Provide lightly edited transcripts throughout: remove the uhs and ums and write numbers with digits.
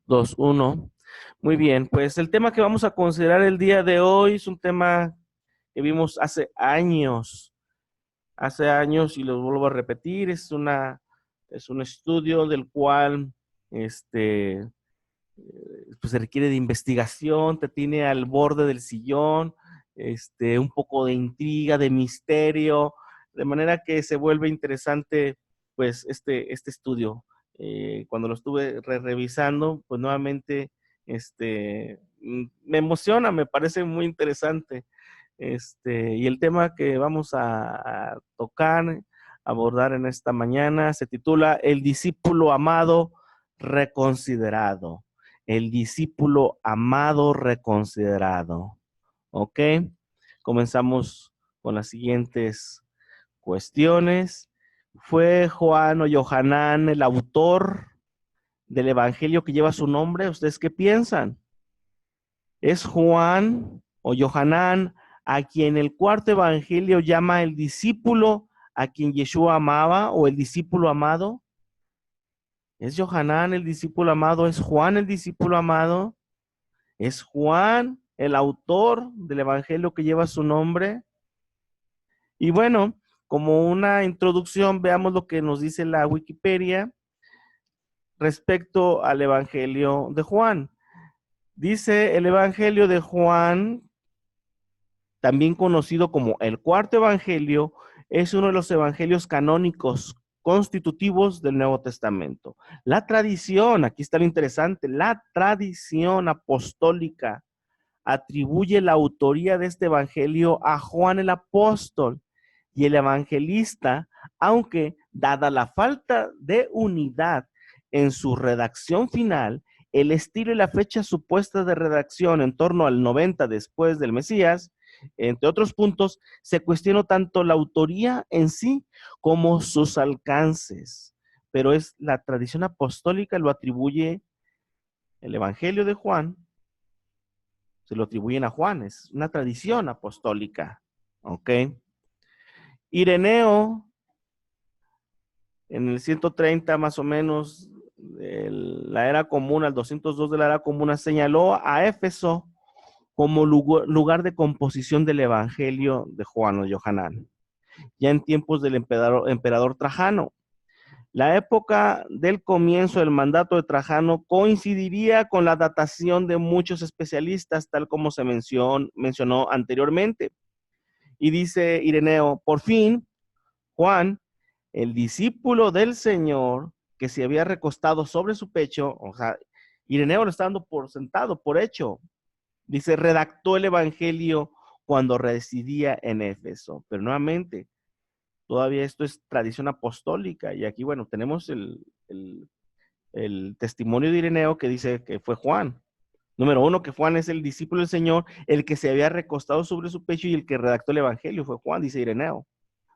2, 1. Muy bien, pues el tema que vamos a considerar el día de hoy es un tema que vimos hace años y lo vuelvo a repetir, es un estudio del cual pues se requiere de investigación, te tiene al borde del sillón, un poco de intriga, de misterio, de manera que se vuelve interesante pues este estudio. Cuando lo estuve revisando, pues nuevamente me emociona, me parece muy interesante. Y el tema que vamos a tocar, abordar en esta mañana, se titula El discípulo amado reconsiderado. El discípulo amado reconsiderado. ¿Ok? Comenzamos con las siguientes cuestiones. ¿Fue Juan o Johanán el autor del evangelio que lleva su nombre? ¿Ustedes qué piensan? ¿Es Juan o Johanán a quien el cuarto evangelio llama el discípulo a quien Yeshua amaba o el discípulo amado? ¿Es Johanán el discípulo amado? ¿Es Juan el discípulo amado? ¿Es Juan el autor del evangelio que lleva su nombre? Y bueno, como una introducción, veamos lo que nos dice la Wikipedia respecto al evangelio de Juan. Dice el evangelio de Juan, también conocido como el cuarto evangelio, es uno de los evangelios canónicos constitutivos del Nuevo Testamento. La tradición, aquí está lo interesante, la tradición apostólica atribuye la autoría de este evangelio a Juan el apóstol y el evangelista, aunque dada la falta de unidad en su redacción final, el estilo y la fecha supuesta de redacción en torno al 90 después del Mesías, entre otros puntos, se cuestionó tanto la autoría en sí como sus alcances. Pero es la tradición apostólica lo atribuye el Evangelio de Juan, se lo atribuyen a Juan, es una tradición apostólica. ¿Ok? Ireneo, en el 130 más o menos, la era común, al 202 de la era común, señaló a Éfeso como lugar de composición del Evangelio de Juan o Johanán, ya en tiempos del emperador Trajano. La época del comienzo del mandato de Trajano coincidiría con la datación de muchos especialistas, tal como se mencionó anteriormente. Y dice Ireneo, por fin, Juan, el discípulo del Señor, que se había recostado sobre su pecho, o sea, Ireneo lo está dando por sentado, por hecho. Dice, redactó el Evangelio cuando residía en Éfeso. Pero nuevamente, todavía esto es tradición apostólica. Y aquí, bueno, tenemos el testimonio de Ireneo que dice que fue Juan. Número uno, que Juan es el discípulo del Señor, el que se había recostado sobre su pecho y el que redactó el Evangelio fue Juan, dice Ireneo.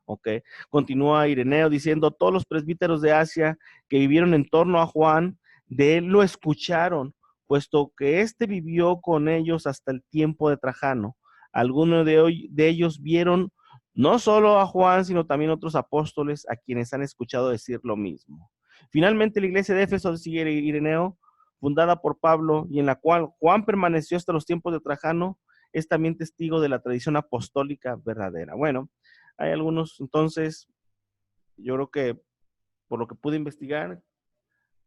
¿Ok? Continúa Ireneo diciendo, todos los presbíteros de Asia que vivieron en torno a Juan, de él lo escucharon, puesto que éste vivió con ellos hasta el tiempo de Trajano. Algunos de ellos vieron no solo a Juan, sino también otros apóstoles a quienes han escuchado decir lo mismo. Finalmente, la iglesia de Éfeso, sigue Ireneo, fundada por Pablo y en la cual Juan permaneció hasta los tiempos de Trajano, es también testigo de la tradición apostólica verdadera. Bueno, hay algunos, entonces, yo creo que por lo que pude investigar,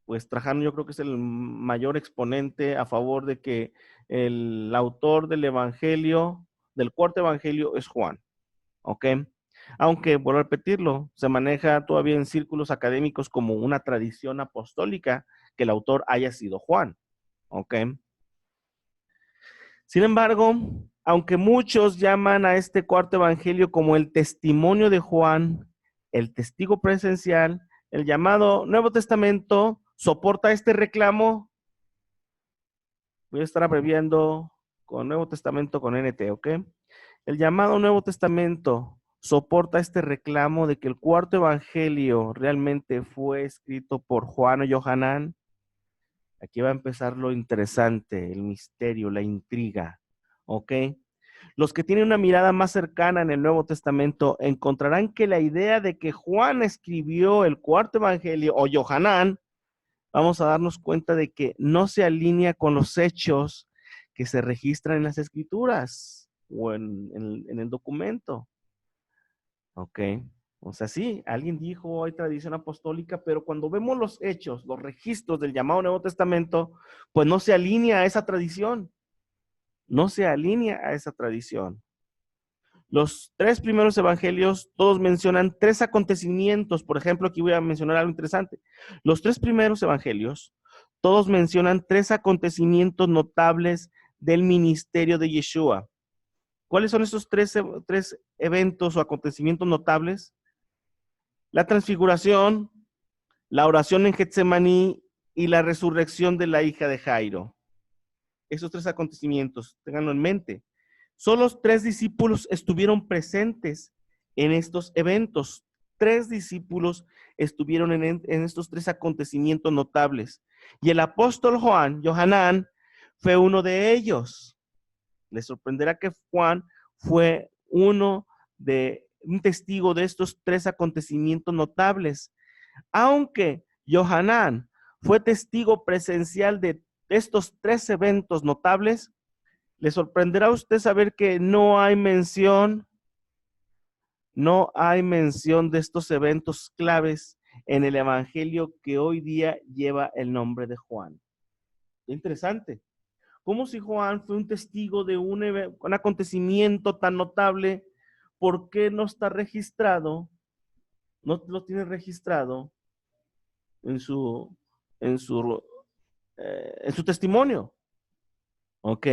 pues Trajano yo creo que es el mayor exponente a favor de que el autor del evangelio, del cuarto evangelio, es Juan. ¿Ok? Aunque, vuelvo a repetirlo, se maneja todavía en círculos académicos como una tradición apostólica que el autor haya sido Juan. ¿Ok? Sin embargo, aunque muchos llaman a este cuarto evangelio como el testimonio de Juan, el testigo presencial, el llamado Nuevo Testamento soporta este reclamo. Voy a estar abreviando con Nuevo Testamento con NT, ¿ok? El llamado Nuevo Testamento soporta este reclamo de que el cuarto evangelio realmente fue escrito por Juan o Johanán. Aquí va a empezar lo interesante, el misterio, la intriga, ¿ok? Los que tienen una mirada más cercana en el Nuevo Testamento encontrarán que la idea de que Juan escribió el cuarto evangelio o Johanán vamos a darnos cuenta de que no se alinea con los hechos que se registran en las escrituras o en el documento. ¿Ok? O sea, sí, alguien dijo, hay tradición apostólica, pero cuando vemos los hechos, los registros del llamado Nuevo Testamento, pues no se alinea a esa tradición. No se alinea a esa tradición. Los tres primeros evangelios, todos mencionan tres acontecimientos. Por ejemplo, aquí voy a mencionar algo interesante. Los tres primeros evangelios, todos mencionan tres acontecimientos notables del ministerio de Yeshua. ¿Cuáles son esos tres eventos o acontecimientos notables? La transfiguración, la oración en Getsemaní y la resurrección de la hija de Jairo. Esos tres acontecimientos, ténganlo en mente. Solo tres discípulos estuvieron presentes en estos eventos. Tres discípulos estuvieron en estos tres acontecimientos notables. Y el apóstol Juan, Johanán, fue uno de ellos. Les sorprenderá que Juan fue un testigo de estos tres acontecimientos notables. Aunque Johanán fue testigo presencial de estos tres eventos notables, le sorprenderá a usted saber que no hay mención de estos eventos claves en el evangelio que hoy día lleva el nombre de Juan. Interesante. Como si Juan fue un testigo de un acontecimiento tan notable, ¿por qué no está registrado? No lo tiene registrado en su, en su, en su testimonio. ¿Ok?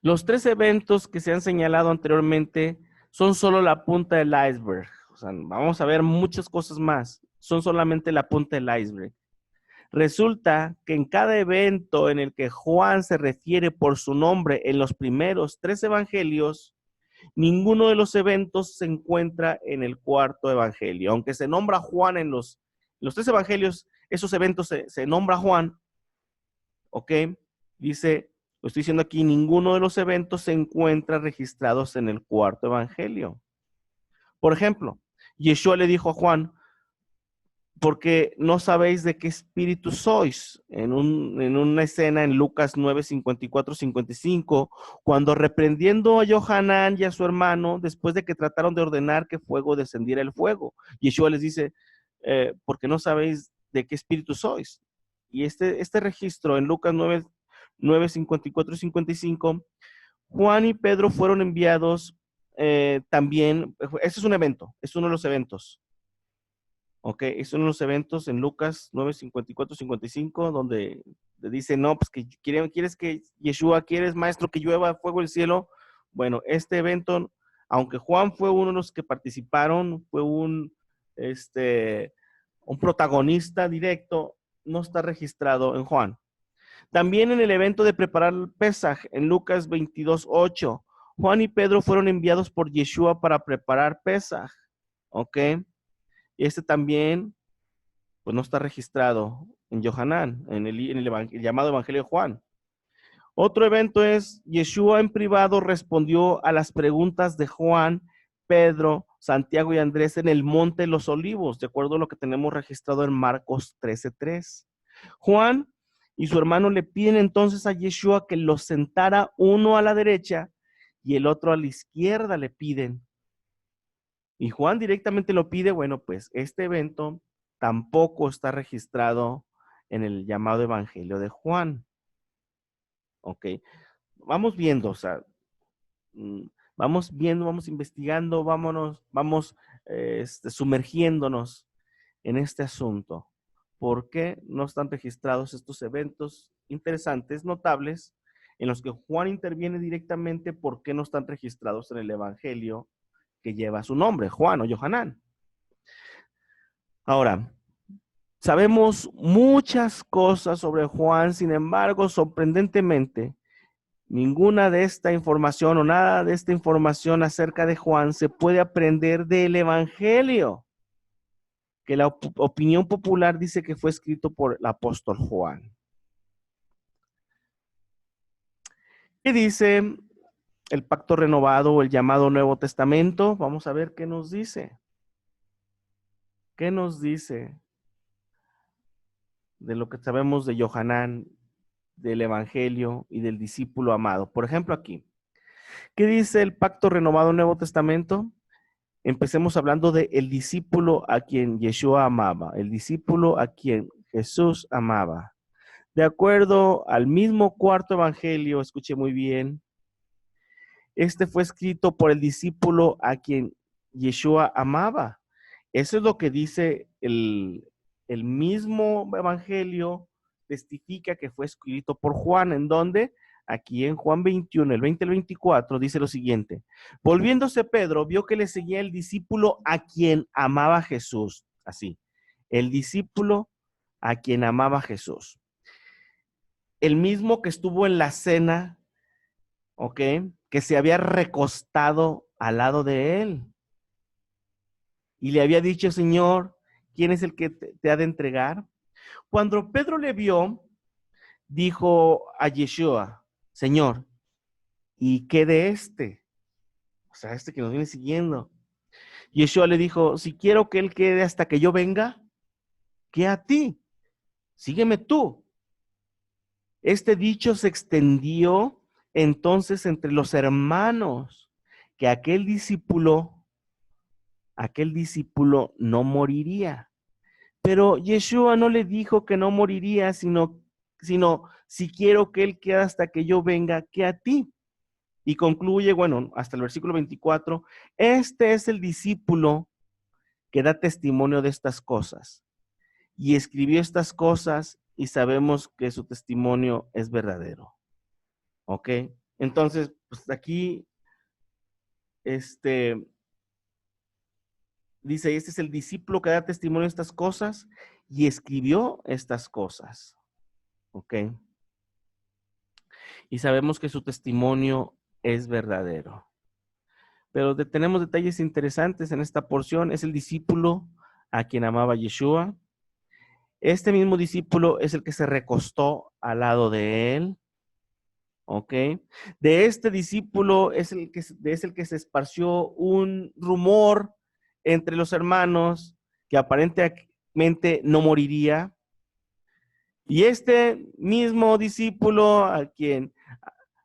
Los tres eventos que se han señalado anteriormente son solo la punta del iceberg. O sea, vamos a ver muchas cosas más. Son solamente la punta del iceberg. Resulta que en cada evento en el que Juan se refiere por su nombre en los primeros tres evangelios, ninguno de los eventos se encuentra en el cuarto evangelio. Aunque se nombra Juan en los tres evangelios, esos eventos se nombra Juan, ¿ok? Dice, lo estoy diciendo aquí, ninguno de los eventos se encuentra registrados en el cuarto evangelio. Por ejemplo, Yeshua le dijo a Juan, porque no sabéis de qué espíritu sois. En una escena en Lucas 9, 54, 55, cuando reprendiendo a Johanán y a su hermano, después de que trataron de ordenar que fuego descendiera el fuego, Yeshua les dice, porque no sabéis de qué espíritu sois. Y este registro en Lucas 9, 54 y 55, Juan y Pedro fueron enviados también, este es un evento, es uno de los eventos. Ok, es uno de los eventos en Lucas 9, 54, 55, donde le dice, no, pues que quieres que Yeshua, quieres maestro que llueva fuego del cielo. Bueno, este evento, aunque Juan fue uno de los que participaron, fue un protagonista directo, no está registrado en Juan. También en el evento de preparar el Pesaj, en Lucas 22, 8, Juan y Pedro fueron enviados por Yeshua para preparar Pesaj. Ok. Y este también, pues no está registrado en Johanán, el llamado Evangelio de Juan. Otro evento es, Yeshua en privado respondió a las preguntas de Juan, Pedro, Santiago y Andrés en el Monte de los Olivos, de acuerdo a lo que tenemos registrado en Marcos 13:3. Juan y su hermano le piden entonces a Yeshua que los sentara uno a la derecha y el otro a la izquierda le piden. Y Juan directamente lo pide, bueno, pues este evento tampoco está registrado en el llamado Evangelio de Juan. Ok, vamos viendo, o sea, vamos viendo, vamos investigando, vamos sumergiéndonos en este asunto. ¿Por qué no están registrados estos eventos interesantes, notables, en los que Juan interviene directamente? ¿Por qué no están registrados en el Evangelio que lleva su nombre, Juan o Johanán? Ahora, sabemos muchas cosas sobre Juan, sin embargo, sorprendentemente, ninguna de esta información o nada de esta información acerca de Juan se puede aprender del Evangelio, que la opinión popular dice que fue escrito por el apóstol Juan. ¿Qué dice el pacto renovado o el llamado Nuevo Testamento? Vamos a ver qué nos dice. ¿Qué nos dice de lo que sabemos de Johanán, del Evangelio y del discípulo amado? Por ejemplo, aquí, ¿qué dice el Pacto Renovado Nuevo Testamento? Empecemos hablando de el discípulo a quien Yeshua amaba, el discípulo a quien Jesús amaba. De acuerdo al mismo cuarto evangelio, escuche muy bien, este fue escrito por el discípulo a quien Yeshua amaba. Eso es lo que dice el mismo evangelio, testifica que fue escrito por Juan, en donde aquí en Juan 21, el 20 al 24, dice lo siguiente: volviéndose Pedro, vio que le seguía el discípulo a quien amaba Jesús. Así, el discípulo a quien amaba Jesús. El mismo que estuvo en la cena, ¿ok? Que se había recostado al lado de él. Y le había dicho: Señor, ¿quién es el que te ha de entregar? Cuando Pedro le vio, dijo a Yeshua: Señor, ¿y qué de este? O sea, este que nos viene siguiendo. Yeshua le dijo: si quiero que él quede hasta que yo venga, ¿qué a ti? Sígueme tú. Este dicho se extendió entonces entre los hermanos, que aquel discípulo no moriría. Pero Yeshua no le dijo que no moriría, sino si quiero que él quede hasta que yo venga, que a ti. Y concluye, bueno, hasta el versículo 24, este es el discípulo que da testimonio de estas cosas. Y escribió estas cosas y sabemos que su testimonio es verdadero. ¿Ok? Entonces, pues aquí, dice, este es el discípulo que da testimonio de estas cosas y escribió estas cosas. ¿Ok? Y sabemos que su testimonio es verdadero. Pero tenemos detalles interesantes en esta porción. Es el discípulo a quien amaba Yeshua. Este mismo discípulo es el que se recostó al lado de él. ¿Ok? De este discípulo es el que se esparció un rumor entre los hermanos que aparentemente no moriría. Y este mismo discípulo a quien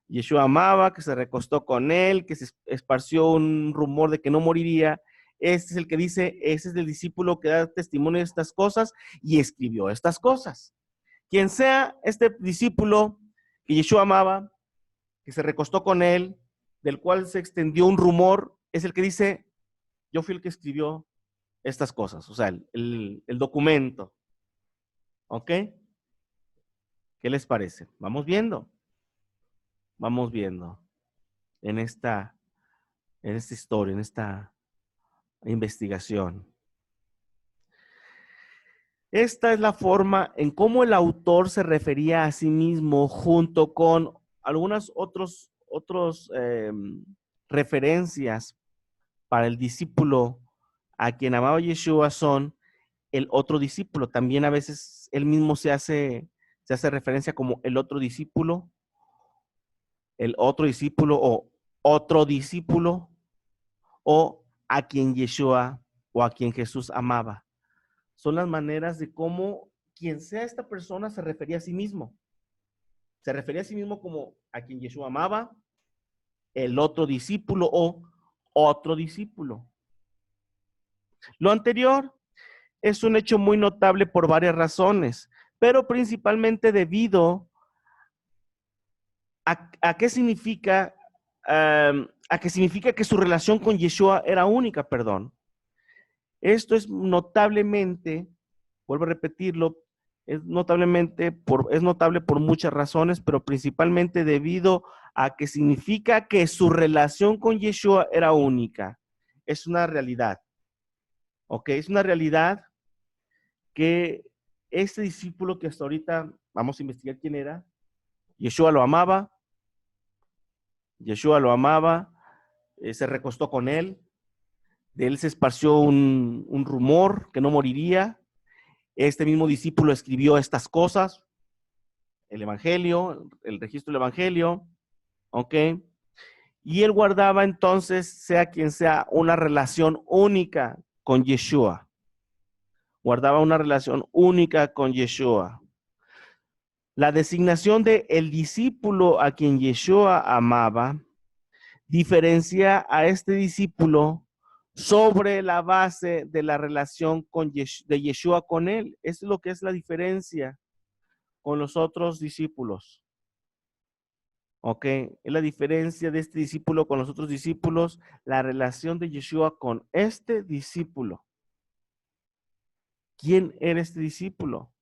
Yeshua amaba, que se recostó con él, que se esparció un rumor de que no moriría, este es el que dice, ese es el discípulo que da testimonio de estas cosas y escribió estas cosas. Quien sea este discípulo que Yeshua amaba, que se recostó con él, del cual se extendió un rumor, es el que dice: yo fui el que escribió estas cosas, o sea, el documento. ¿Ok? ¿Qué les parece? Vamos viendo en esta historia, en esta investigación. Esta es la forma en cómo el autor se refería a sí mismo, junto con algunas otros referencias para el discípulo a quien amaba Yeshua. Son el otro discípulo. También a veces él mismo se hace referencia como el otro discípulo o otro discípulo, o a quien Yeshua o a quien Jesús amaba. Son las maneras de cómo quien sea esta persona se refería a sí mismo. Se refería a sí mismo como a quien Yeshua amaba, el otro discípulo o otro discípulo. Lo anterior es un hecho muy notable por varias razones, pero principalmente debido a qué significa, a que significa que su relación con Yeshua era única, perdón. Esto es notablemente, vuelvo a repetirlo, es notable por muchas razones, pero principalmente debido a que significa que su relación con Yeshua era única. Es una realidad. ¿Ok? Es una realidad que este discípulo que hasta ahorita vamos a investigar quién era, Yeshua lo amaba, se recostó con él, de él se esparció un rumor que no moriría. Este mismo discípulo escribió estas cosas, el evangelio, el registro del evangelio, ¿ok? Y él guardaba entonces, sea quien sea, una relación única con Yeshua. guardaba una relación única con Yeshua. La designación de el discípulo a quien Yeshua amaba diferencia a este discípulo sobre la base de la relación de Yeshua con él. Eso es lo que es la diferencia con los otros discípulos. ¿Ok? Es la diferencia de este discípulo con los otros discípulos, la relación de Yeshua con este discípulo. ¿Quién era este discípulo?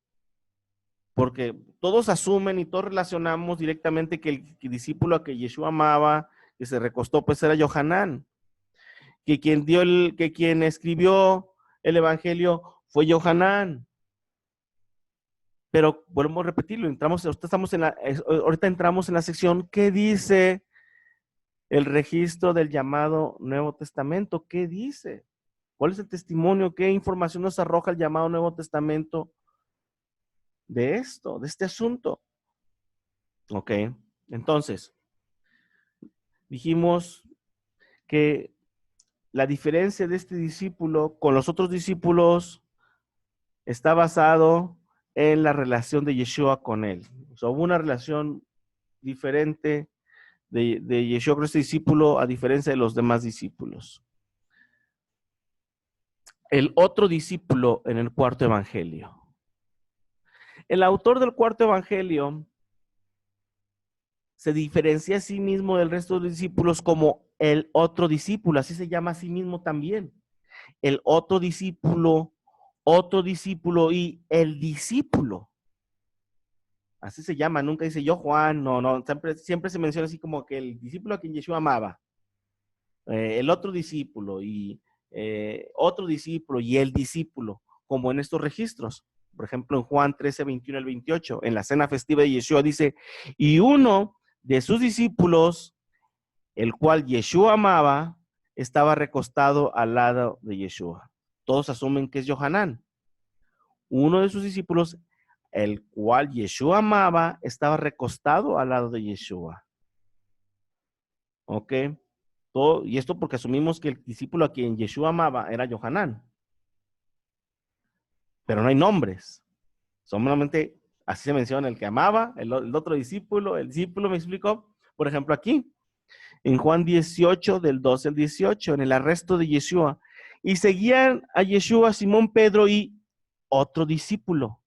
Porque todos asumen y todos relacionamos directamente que el discípulo a que Yeshua amaba, que se recostó, pues era Yohanan. Que quien escribió el evangelio fue Yohanan. Pero volvemos a repetirlo, ahorita entramos en la sección ¿qué dice el registro del llamado Nuevo Testamento? ¿Qué dice? ¿Cuál es el testimonio? ¿Qué información nos arroja el llamado Nuevo Testamento de esto, de este asunto? Ok, entonces, dijimos que la diferencia de este discípulo con los otros discípulos está basado en la relación de Yeshua con él. O sea, hubo una relación diferente de Yeshua con este discípulo a diferencia de los demás discípulos. El otro discípulo en el cuarto evangelio. El autor del cuarto evangelio se diferencia a sí mismo del resto de los discípulos como el otro discípulo, así se llama a sí mismo también. El otro discípulo y el discípulo. Así se llama, nunca dice yo Juan, no, siempre se menciona así como que el discípulo a quien Yeshua amaba, el otro discípulo y otro discípulo y el discípulo, como en estos registros. Por ejemplo, en Juan 13, 21 al 28, en la cena festiva de Yeshua dice, y uno de sus discípulos, el cual Yeshua amaba, estaba recostado al lado de Yeshua. Todos asumen que es Yohanan. Uno de sus discípulos, el cual Yeshua amaba, estaba recostado al lado de Yeshua. ¿Ok? Y esto porque asumimos que el discípulo a quien Yeshua amaba era Yohanan. Pero no hay nombres. Solamente así se menciona el que amaba, el otro discípulo, el discípulo, ¿me explicó? Por ejemplo, aquí, en Juan 18, del 12 al 18, en el arresto de Yeshua. Y seguían a Yeshua, Simón Pedro y otro discípulo.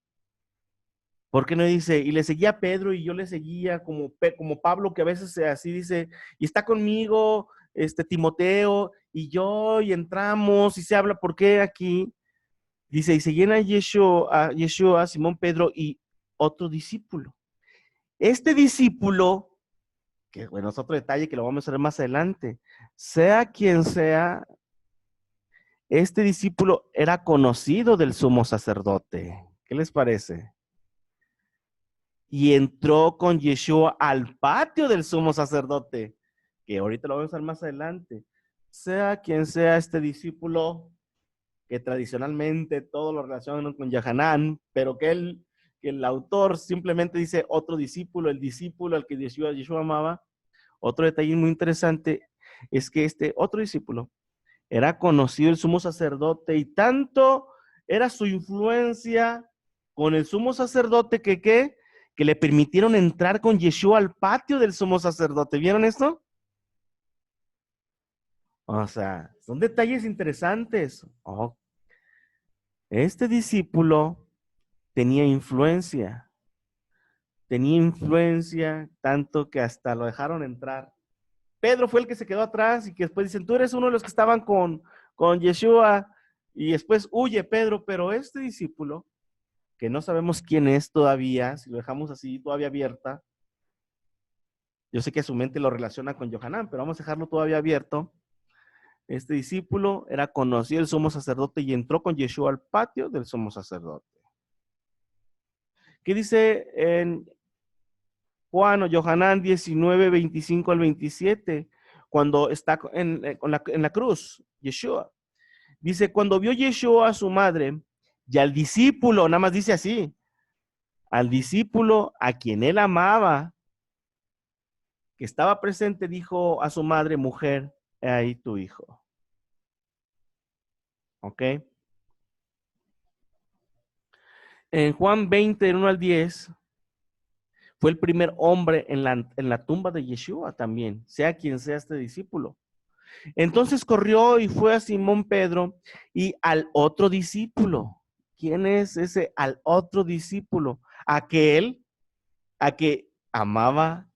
¿Por qué no dice? Y le seguía Pedro y yo le seguía como Pablo, que a veces así dice, y está conmigo Timoteo y yo, y entramos y se habla, ¿por qué aquí? Dice, y seguían a Yeshua, Simón Pedro y otro discípulo. Este discípulo, que bueno, es otro detalle que lo vamos a ver más adelante, sea quien sea, este discípulo era conocido del sumo sacerdote. ¿Qué les parece? Y entró con Yeshua al patio del sumo sacerdote, que ahorita lo vamos a ver más adelante. Sea quien sea este discípulo, que tradicionalmente todos lo relacionan con Yohanan, pero que el autor simplemente dice otro discípulo, el discípulo al que Yeshua amaba. Otro detalle muy interesante es que este otro discípulo era conocido el sumo sacerdote y tanto era su influencia con el sumo sacerdote que le permitieron entrar con Yeshua al patio del sumo sacerdote. ¿Vieron esto? O sea, son detalles interesantes. Oh, este discípulo tenía influencia tanto que hasta lo dejaron entrar. Pedro fue el que se quedó atrás y que después dicen, tú eres uno de los que estaban con Yeshua y después huye Pedro, pero este discípulo, que no sabemos quién es todavía, si lo dejamos así todavía abierta, yo sé que su mente lo relaciona con Yohanan, pero vamos a dejarlo todavía abierto. Este discípulo era conocido el sumo sacerdote y entró con Yeshua al patio del sumo sacerdote. ¿Qué dice en Juan o Yohanan 19, 25 al 27? Cuando está en la cruz, Yeshua. Dice, cuando vio Yeshua a su madre y al discípulo, nada más dice así, al discípulo a quien él amaba, que estaba presente, dijo a su madre, mujer, he ahí tu hijo. ¿Ok? En Juan 20, del 1 al 10, fue el primer hombre en la tumba de Yeshua también, sea quien sea este discípulo. Entonces corrió y fue a Simón Pedro y al otro discípulo. ¿Quién es ese al otro discípulo? Aquel a que amaba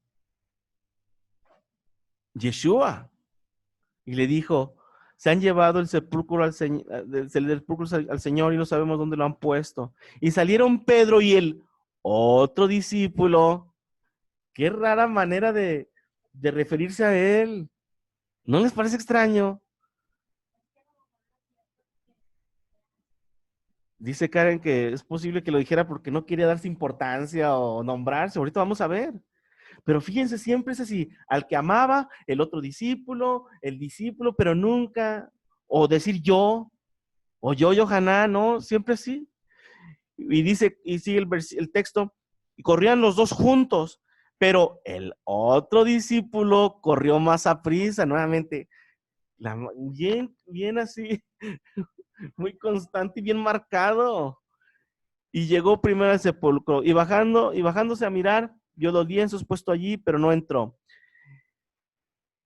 Yeshua. Y le dijo, se han llevado el sepulcro al Señor y no sabemos dónde lo han puesto. Y salieron Pedro y el otro discípulo. Qué rara manera de referirse a él. ¿No les parece extraño? Dice Karen que es posible que lo dijera porque no quería darse importancia o nombrarse. Ahorita vamos a ver. Pero fíjense, siempre es así. Al que amaba, el otro discípulo, el discípulo, pero nunca, o decir yo, o yo, Johaná, no, siempre así. Y dice, y sigue el texto, y corrían los dos juntos, pero el otro discípulo corrió más a prisa, nuevamente, bien así, muy constante y bien marcado. Y llegó primero al sepulcro, y bajándose a mirar, vio los lienzos puestos allí, pero no entró.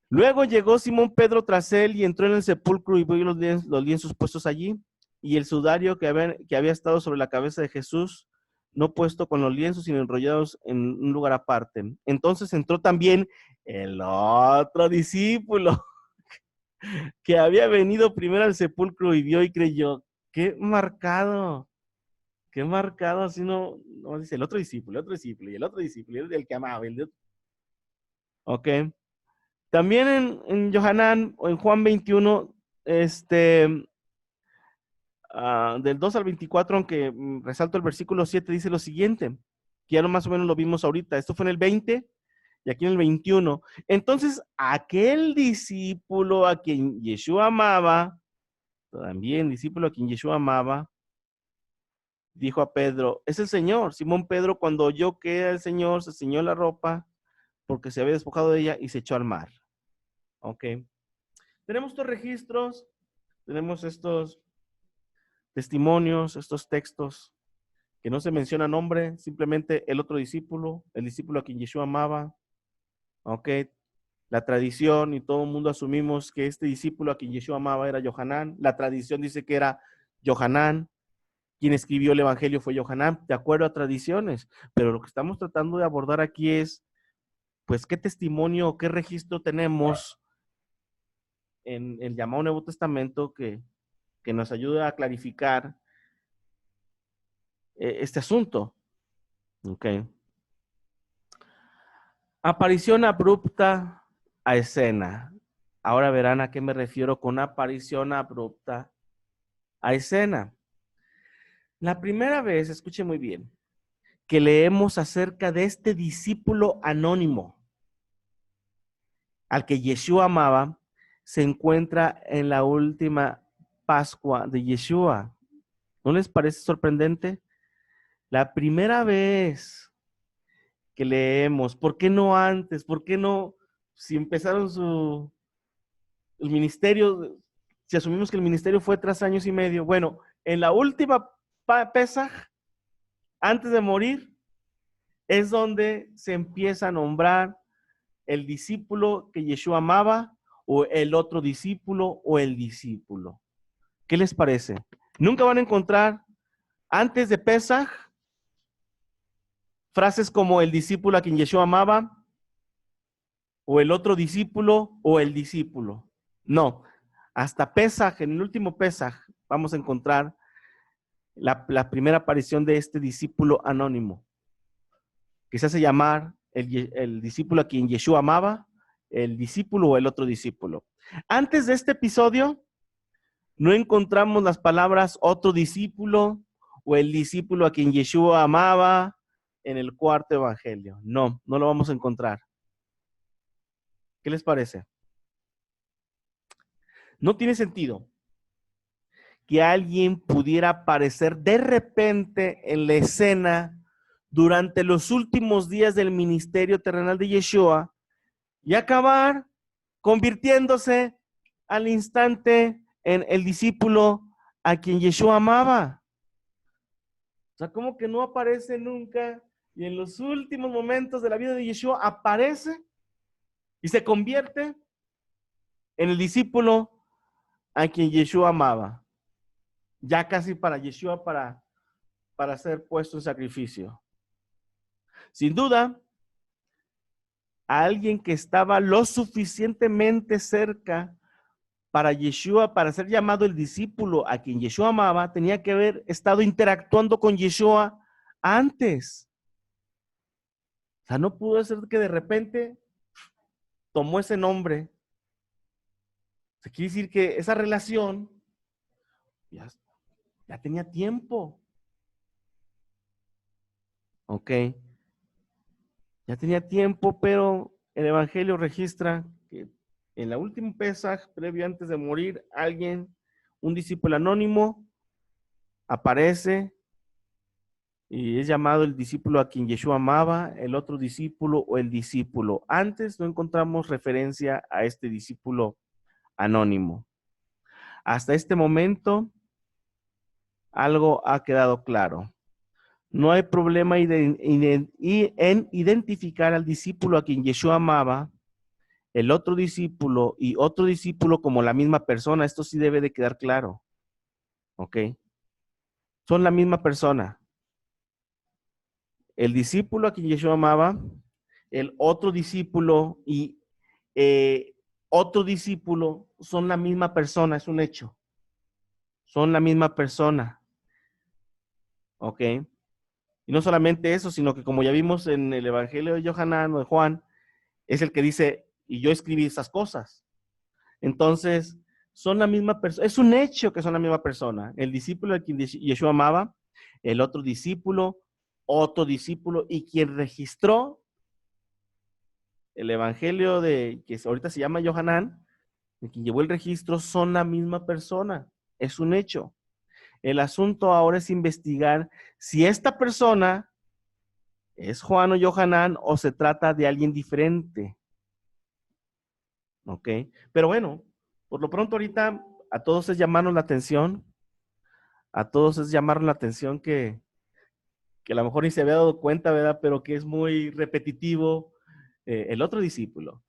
Luego llegó Simón Pedro tras él y entró en el sepulcro y vio los lienzos puestos allí y el sudario que había estado sobre la cabeza de Jesús, no puesto con los lienzos, sino enrollados en un lugar aparte. Entonces entró también el otro discípulo que había venido primero al sepulcro y vio y creyó. Qué marcado, así no dice el otro discípulo, y el otro discípulo, y el que amaba, ok. También en Johanán o en Juan 21, del 2 al 24, aunque resalto el versículo 7, dice lo siguiente, que ya más o menos lo vimos ahorita. Esto fue en el 20 y aquí en el 21. Entonces, aquel discípulo a quien Yeshua amaba, también discípulo a quien Yeshua amaba, dijo a Pedro, es el Señor. Simón Pedro, cuando oyó que era el Señor, se ciñó la ropa porque se había despojado de ella y se echó al mar. Ok. Tenemos estos registros, tenemos estos testimonios, estos textos que no se menciona nombre, simplemente el otro discípulo, el discípulo a quien Yeshua amaba, ok, la tradición y todo el mundo asumimos que este discípulo a quien Yeshua amaba era Johanán, la tradición dice que era Johanán, quien escribió el evangelio fue Johanán, de acuerdo a tradiciones, pero lo que estamos tratando de abordar aquí es, pues, qué testimonio, qué registro tenemos en el llamado Nuevo Testamento que nos ayuda a clarificar este asunto. Ok. Aparición abrupta a escena. Ahora verán a qué me refiero con aparición abrupta a escena. La primera vez, escuche muy bien, que leemos acerca de este discípulo anónimo al que Yeshua amaba, se encuentra en la última Pascua de Yeshua. ¿No les parece sorprendente? La primera vez que leemos, ¿por qué no antes? ¿Por qué no si empezaron el ministerio, si asumimos que el ministerio fue 3 años y medio? Bueno, en la última Pesaj, antes de morir, es donde se empieza a nombrar el discípulo que Yeshua amaba, o el otro discípulo, o el discípulo. ¿Qué les parece? Nunca van a encontrar antes de Pesaj frases como el discípulo a quien Yeshua amaba, o el otro discípulo, o el discípulo. No, hasta Pesaj, en el último Pesaj, vamos a encontrar la primera aparición de este discípulo anónimo, que se hace llamar el discípulo a quien Yeshua amaba, el discípulo o el otro discípulo. Antes de este episodio, no encontramos las palabras otro discípulo o el discípulo a quien Yeshua amaba en el cuarto evangelio. No lo vamos a encontrar. ¿Qué les parece? No tiene sentido que alguien pudiera aparecer de repente en la escena durante los últimos días del ministerio terrenal de Yeshua y acabar convirtiéndose al instante en el discípulo a quien Yeshua amaba. O sea, como que no aparece nunca y en los últimos momentos de la vida de Yeshua aparece y se convierte en el discípulo a quien Yeshua amaba. Ya casi para Yeshua para ser puesto en sacrificio. Sin duda, a alguien que estaba lo suficientemente cerca para Yeshua, para ser llamado el discípulo a quien Yeshua amaba, tenía que haber estado interactuando con Yeshua antes. O sea, no pudo ser que de repente tomó ese nombre. O sea, quiere decir que esa relación ya tenía tiempo. Ok. Ya tenía tiempo, pero el Evangelio registra que en la última Pesaj, previo antes de morir, alguien, un discípulo anónimo, aparece y es llamado el discípulo a quien Yeshua amaba, el otro discípulo o el discípulo. Antes no encontramos referencia a este discípulo anónimo. Hasta este momento, algo ha quedado claro. No hay problema en identificar al discípulo a quien Yeshua amaba, el otro discípulo y otro discípulo como la misma persona. Esto sí debe de quedar claro. ¿Ok? Son la misma persona. El discípulo a quien Yeshua amaba, el otro discípulo y otro discípulo son la misma persona, es un hecho. Son la misma persona. ¿Ok? Y no solamente eso, sino que como ya vimos en el Evangelio de Yohanan o de Juan, es el que dice, y yo escribí esas cosas. Entonces, son la misma persona. Es un hecho que son la misma persona. El discípulo a quien Yeshua amaba, el otro discípulo, y quien registró el evangelio de que ahorita se llama Yohanan, el quien llevó el registro, son la misma persona. Es un hecho. El asunto ahora es investigar si esta persona es Juan o Yohanan o se trata de alguien diferente. ¿Ok? Pero bueno, por lo pronto ahorita a todos es llamarnos la atención, que a lo mejor ni se había dado cuenta, ¿verdad? Pero que es muy repetitivo. El otro discípulo,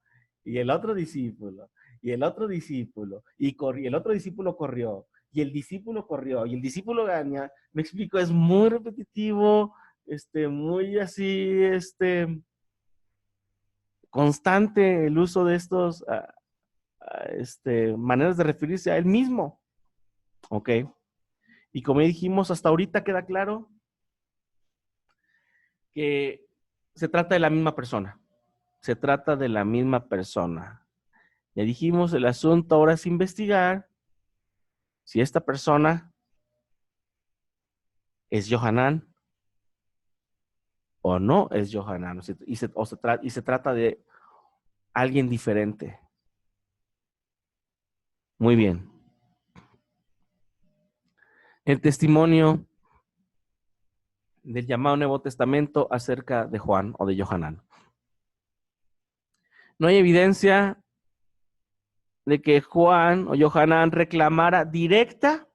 y el otro discípulo, y el otro discípulo, y el otro discípulo corrió, y el discípulo corrió, y el discípulo gana. Me explico, es muy repetitivo, muy así, constante el uso de estos maneras de referirse a él mismo. ¿Ok? Y como dijimos, hasta ahorita queda claro que se trata de la misma persona. Se trata de la misma persona. Ya dijimos, el asunto ahora es investigar si esta persona es Yohanan o no es Yohanan, y se trata de alguien diferente. Muy bien. El testimonio del llamado Nuevo Testamento acerca de Juan o de Yohanan. No hay evidencia de que Juan o Yohanan reclamara directa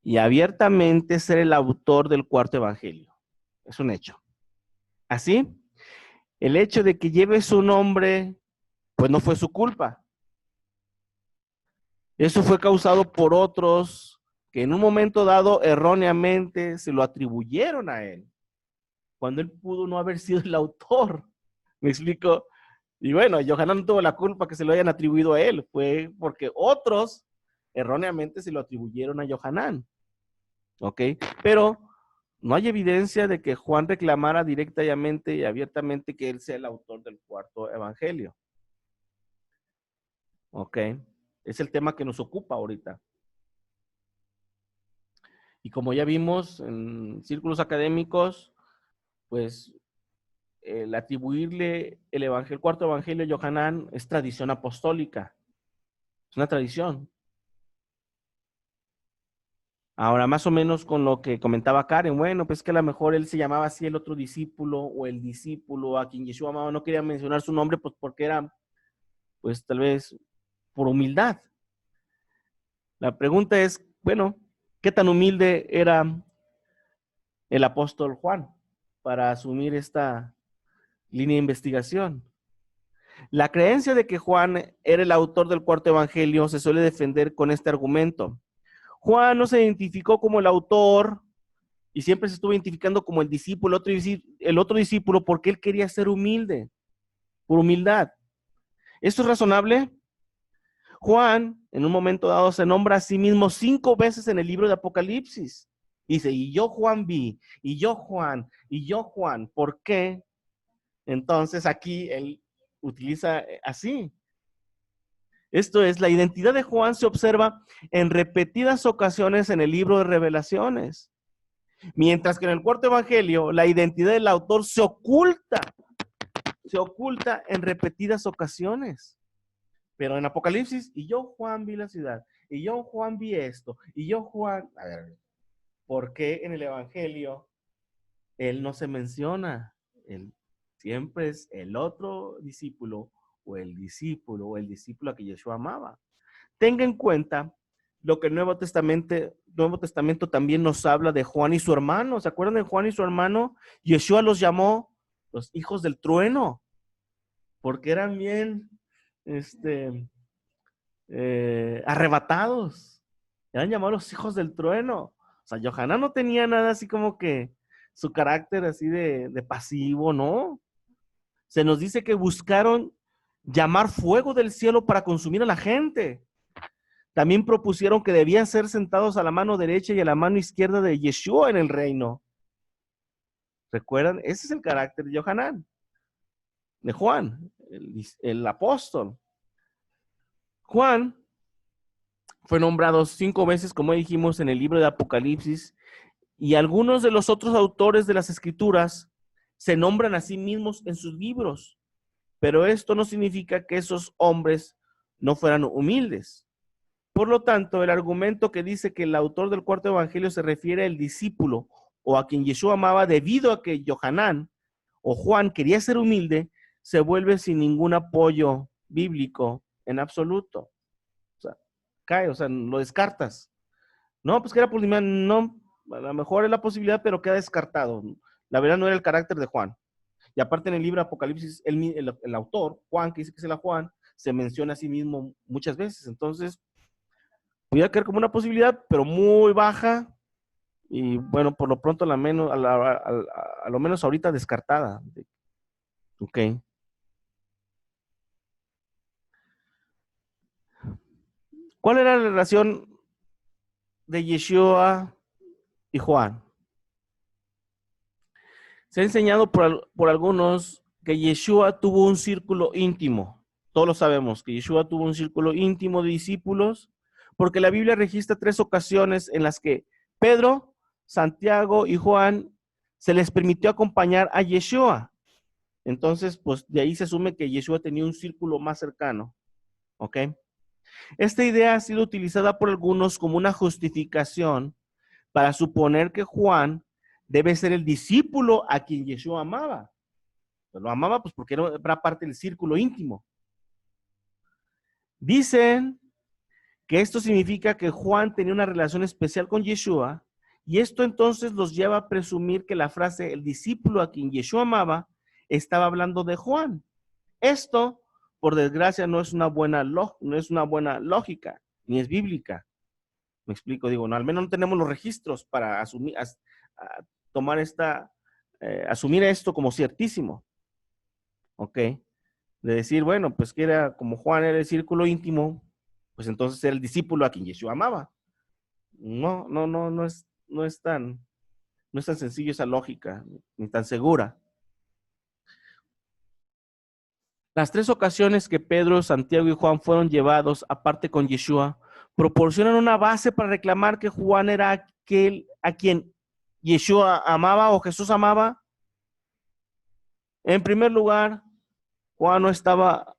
y abiertamente ser el autor del cuarto evangelio. Es un hecho. Así, el hecho de que lleve su nombre, pues no fue su culpa. Eso fue causado por otros que en un momento dado erróneamente se lo atribuyeron a él, cuando él pudo no haber sido el autor. ¿Me explico? Y bueno, Yohanan no tuvo la culpa que se lo hayan atribuido a él, fue porque otros erróneamente se lo atribuyeron a Yohanan. ¿Ok? Pero no hay evidencia de que Juan reclamara directamente y abiertamente que él sea el autor del cuarto evangelio. ¿Ok? Es el tema que nos ocupa ahorita. Y como ya vimos en círculos académicos, pues el atribuirle el cuarto evangelio a Yohanan es tradición apostólica. Es una tradición. Ahora, más o menos con lo que comentaba Karen, bueno, pues que a lo mejor él se llamaba así el otro discípulo o el discípulo a quien Yeshua amaba, no quería mencionar su nombre, pues porque era, pues tal vez por humildad. La pregunta es, bueno, ¿qué tan humilde era el apóstol Juan para asumir esta línea de investigación. La creencia de que Juan era el autor del cuarto evangelio se suele defender con este argumento. Juan no se identificó como el autor y siempre se estuvo identificando como el discípulo, el otro discípulo, porque él quería ser humilde, por humildad. ¿Esto es razonable? Juan, en un momento dado, se nombra a sí mismo 5 veces en el libro de Apocalipsis. Dice, y yo Juan vi, y yo Juan, y yo Juan. ¿Por qué? Entonces aquí él utiliza así. Esto es, la identidad de Juan se observa en repetidas ocasiones en el libro de Revelaciones. Mientras que en el cuarto evangelio, la identidad del autor se oculta en repetidas ocasiones. Pero en Apocalipsis, y yo Juan vi la ciudad, y yo Juan vi esto, y yo Juan, a ver, ¿por qué en el evangelio él no se menciona? Él siempre es el otro discípulo o el discípulo a que Yeshua amaba. Tenga en cuenta lo que el Nuevo Testamento también nos habla de Juan y su hermano. ¿Se acuerdan de Juan y su hermano? Yeshua los llamó los hijos del trueno, porque eran bien arrebatados. Eran llamados los hijos del trueno. O sea, Yohanan no tenía nada así como que su carácter así de pasivo, ¿no? Se nos dice que buscaron llamar fuego del cielo para consumir a la gente. También propusieron que debían ser sentados a la mano derecha y a la mano izquierda de Yeshua en el reino. ¿Recuerdan? Ese es el carácter de Yohanan, de Juan, el apóstol. Juan fue nombrado 5 veces, como dijimos, en el libro de Apocalipsis, y algunos de los otros autores de las Escrituras se nombran a sí mismos en sus libros, pero esto no significa que esos hombres no fueran humildes. Por lo tanto, el argumento que dice que el autor del cuarto evangelio se refiere al discípulo o a quien Yeshua amaba debido a que Yohanan o Juan quería ser humilde, se vuelve sin ningún apoyo bíblico en absoluto. O sea, cae, o sea, lo descartas. No, pues que era por no, a lo mejor es la posibilidad, pero queda descartado. La verdad no era el carácter de Juan. Y aparte en el libro de Apocalipsis, el autor, Juan, que dice que es el Juan, se menciona a sí mismo muchas veces. Entonces, pudiera caer como una posibilidad, pero muy baja. Y bueno, por lo pronto, a lo menos ahorita descartada. Ok. ¿Cuál era la relación de Yeshua y Juan? Se ha enseñado por algunos que Yeshua tuvo un círculo íntimo. Todos lo sabemos, que Yeshua tuvo un círculo íntimo de discípulos, porque la Biblia registra 3 ocasiones en las que Pedro, Santiago y Juan se les permitió acompañar a Yeshua. Entonces, pues de ahí se asume que Yeshua tenía un círculo más cercano. ¿Ok? Esta idea ha sido utilizada por algunos como una justificación para suponer que Juan debe ser el discípulo a quien Yeshua amaba. Lo amaba pues porque era parte del círculo íntimo. Dicen que esto significa que Juan tenía una relación especial con Yeshua, y esto entonces los lleva a presumir que la frase el discípulo a quien Yeshua amaba estaba hablando de Juan. Esto, por desgracia, no es una buena lógica, ni es bíblica. Me explico, digo, no, al menos no tenemos los registros para asumir, tomar asumir esto como ciertísimo. ¿Ok? De decir, bueno, pues que era como Juan era el círculo íntimo, pues entonces era el discípulo a quien Yeshua amaba. No es tan sencillo esa lógica, ni tan segura. Las 3 ocasiones que Pedro, Santiago y Juan fueron llevados aparte con Yeshua proporcionan una base para reclamar que Juan era aquel a quien Yeshua amaba o Jesús amaba. En primer lugar, Juan no estaba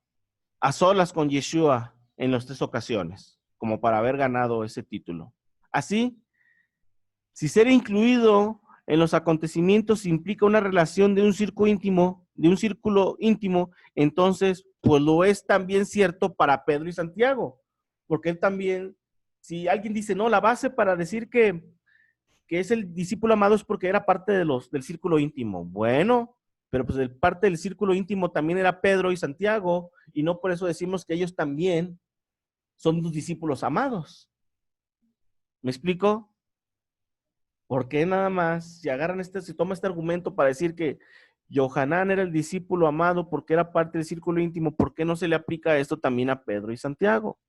a solas con Yeshua en las 3 ocasiones, como para haber ganado ese título. Así, si ser incluido en los acontecimientos implica una relación de un círculo íntimo, entonces, pues lo es también cierto para Pedro y Santiago, porque él también, si alguien dice, no, la base para decir que que es el discípulo amado es porque era parte del círculo íntimo. Bueno, pero pues parte del círculo íntimo también era Pedro y Santiago, y no por eso decimos que ellos también son los discípulos amados. ¿Me explico? ¿Por qué nada más, si agarran si toma este argumento para decir que Johanán era el discípulo amado porque era parte del círculo íntimo, ¿por qué no se le aplica esto también a Pedro y Santiago?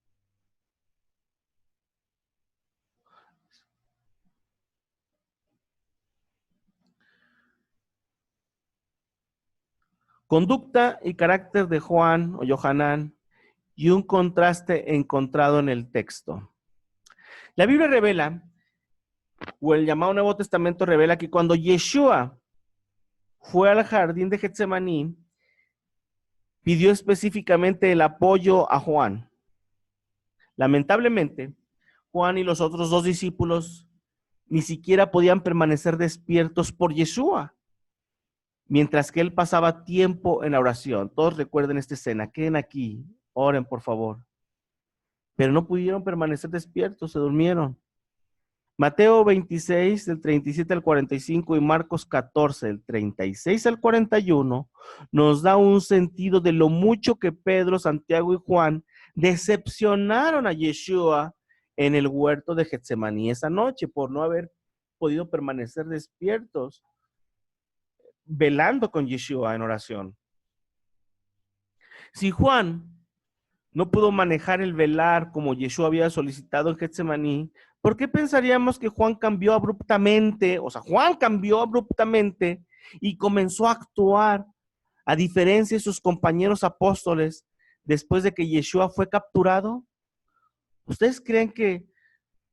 Conducta y carácter de Juan o Johanán y un contraste encontrado en el texto. La Biblia revela, o el llamado Nuevo Testamento revela que cuando Yeshua fue al jardín de Getsemaní, pidió específicamente el apoyo a Juan. Lamentablemente, Juan y los otros dos discípulos ni siquiera podían permanecer despiertos por Yeshua, mientras que él pasaba tiempo en la oración. Todos recuerden esta escena, queden aquí, oren por favor. Pero no pudieron permanecer despiertos, se durmieron. Mateo 26, del 37 al 45 y Marcos 14, del 36 al 41, nos da un sentido de lo mucho que Pedro, Santiago y Juan decepcionaron a Yeshua en el huerto de Getsemaní esa noche por no haber podido permanecer despiertos, velando con Yeshua en oración. Si Juan no pudo manejar el velar como Yeshua había solicitado en Getsemaní, ¿por qué pensaríamos que Juan cambió abruptamente? O sea, Juan cambió abruptamente y comenzó a actuar a diferencia de sus compañeros apóstoles después de que Yeshua fue capturado. ¿Ustedes creen que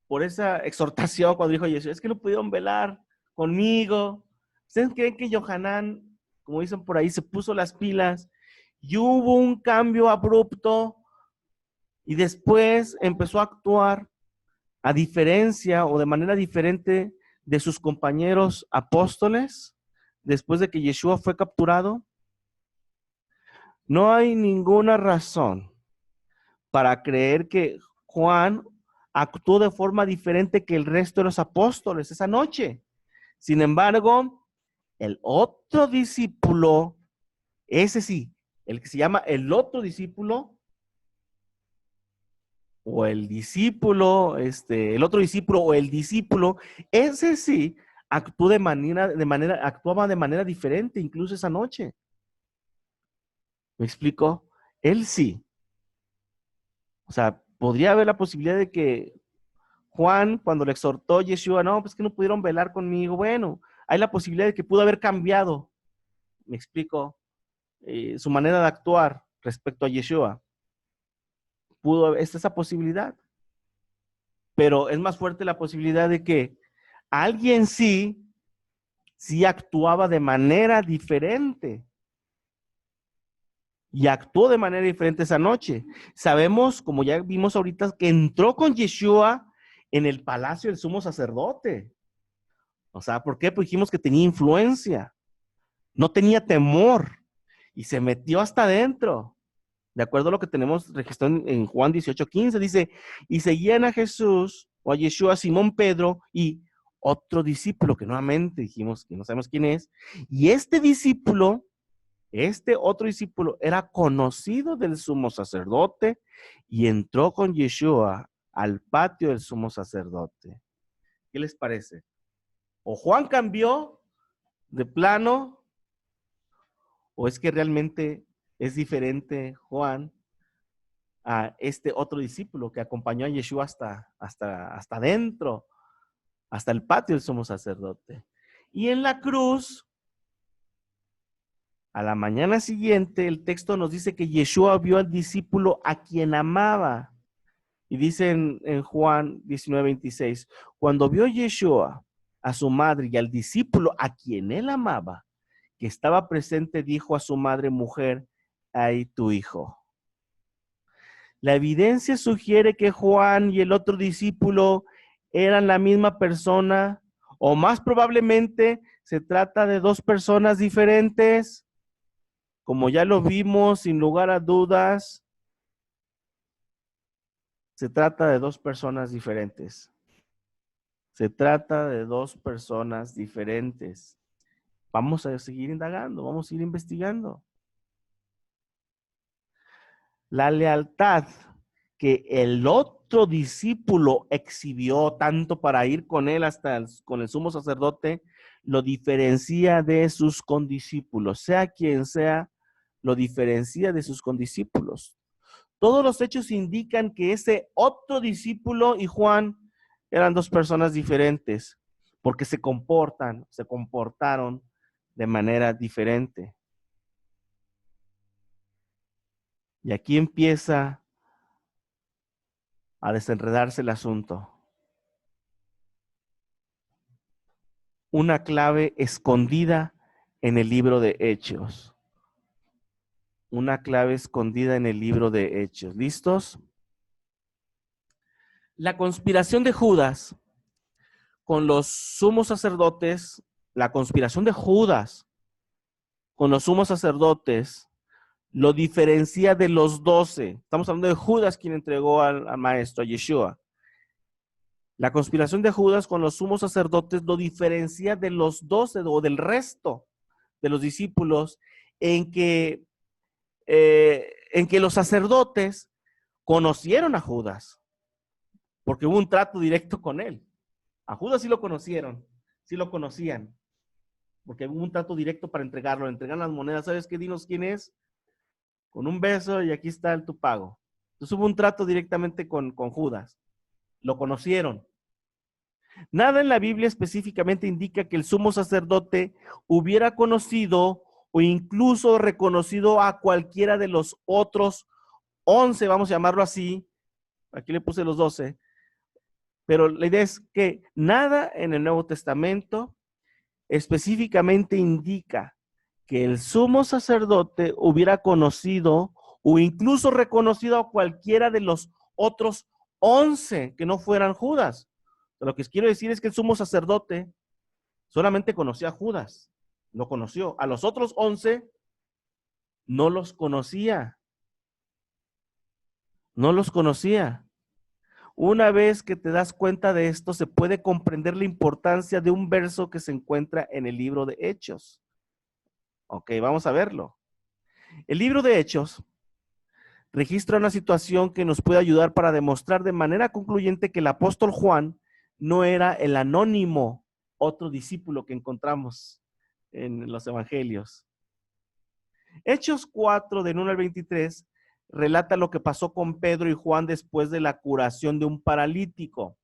por esa exhortación cuando dijo Yeshua, es que no pudieron velar conmigo? ¿Ustedes creen que Johanán, como dicen por ahí, se puso las pilas y hubo un cambio abrupto y después empezó a actuar a diferencia o de manera diferente de sus compañeros apóstoles después de que Yeshua fue capturado? No hay ninguna razón para creer que Juan actuó de forma diferente que el resto de los apóstoles esa noche. Sin embargo, el otro discípulo, ese sí, el que se llama el otro discípulo, o el discípulo, el otro discípulo o el discípulo, ese sí actuaba de manera diferente incluso esa noche. ¿Me explico? Él sí. O sea, podría haber la posibilidad de que Juan, cuando le exhortó a Yeshua, no, pues que no pudieron velar conmigo. Bueno, hay la posibilidad de que pudo haber cambiado, me explico, su manera de actuar respecto a Yeshua. Está esa posibilidad. Pero es más fuerte la posibilidad de que alguien sí actuaba de manera diferente. Y actuó de manera diferente esa noche. Sabemos, como ya vimos ahorita, que entró con Yeshua en el palacio del sumo sacerdote. O sea, ¿por qué? Pues dijimos que tenía influencia, no tenía temor y se metió hasta adentro. De acuerdo a lo que tenemos registrado en Juan 18:15, dice, y seguían a Jesús o a Yeshua, a Simón Pedro y otro discípulo que nuevamente dijimos que no sabemos quién es. Y este otro discípulo era conocido del sumo sacerdote y entró con Yeshua al patio del sumo sacerdote. ¿Qué les parece? O Juan cambió de plano, o es que realmente es diferente Juan a este otro discípulo que acompañó a Yeshua hasta adentro, hasta el patio del sumo sacerdote. Y en la cruz, a la mañana siguiente, el texto nos dice que Yeshua vio al discípulo a quien amaba. Y dice en Juan 19:26, cuando vio Yeshua a su madre y al discípulo a quien él amaba, que estaba presente, dijo a su madre, mujer, ahí tu hijo. La evidencia sugiere que Juan y el otro discípulo eran la misma persona, o más probablemente se trata de dos personas diferentes, como ya lo vimos, sin lugar a dudas, se trata de dos personas diferentes. Se trata de dos personas diferentes. Vamos a seguir indagando, vamos a ir investigando. La lealtad que el otro discípulo exhibió tanto para ir con él hasta con el sumo sacerdote, lo diferencia de sus condiscípulos. Sea quien sea, lo diferencia de sus condiscípulos. Todos los hechos indican que ese otro discípulo y Juan eran dos personas diferentes, porque se comportaron de manera diferente. Y aquí empieza a desenredarse el asunto. Una clave escondida en el libro de Hechos. Una clave escondida en el libro de Hechos. ¿Listos? La conspiración de Judas con los sumos sacerdotes, la conspiración de Judas con los sumos sacerdotes lo diferencia de los 12. Estamos hablando de Judas, quien entregó al maestro, a Yeshua. La conspiración de Judas con los sumos sacerdotes lo diferencia de los 12 o del resto de los discípulos en que los sacerdotes conocieron a Judas, porque hubo un trato directo con él. A Judas sí lo conocieron, sí lo conocían, porque hubo un trato directo para entregarlo, entregar las monedas. ¿Sabes qué? Dinos quién es, con un beso y aquí está tu pago. Entonces hubo un trato directamente con Judas, lo conocieron. Nada en la Biblia específicamente indica que el sumo sacerdote hubiera conocido o incluso reconocido a cualquiera de los otros 11, vamos a llamarlo así, aquí le puse los 12, pero la idea es que nada en el Nuevo Testamento específicamente indica que el sumo sacerdote hubiera conocido o incluso reconocido a cualquiera de los otros 11 que no fueran Judas. Lo que quiero decir es que el sumo sacerdote solamente conocía a Judas, lo conoció. A los otros 11 no los conocía. No los conocía. Una vez que te das cuenta de esto, se puede comprender la importancia de un verso que se encuentra en el libro de Hechos. Ok, vamos a verlo. El libro de Hechos registra una situación que nos puede ayudar para demostrar de manera concluyente que el apóstol Juan no era el anónimo otro discípulo que encontramos en los evangelios. Hechos 4, del 1 al 23, relata lo que pasó con Pedro y Juan después de la curación de un paralítico.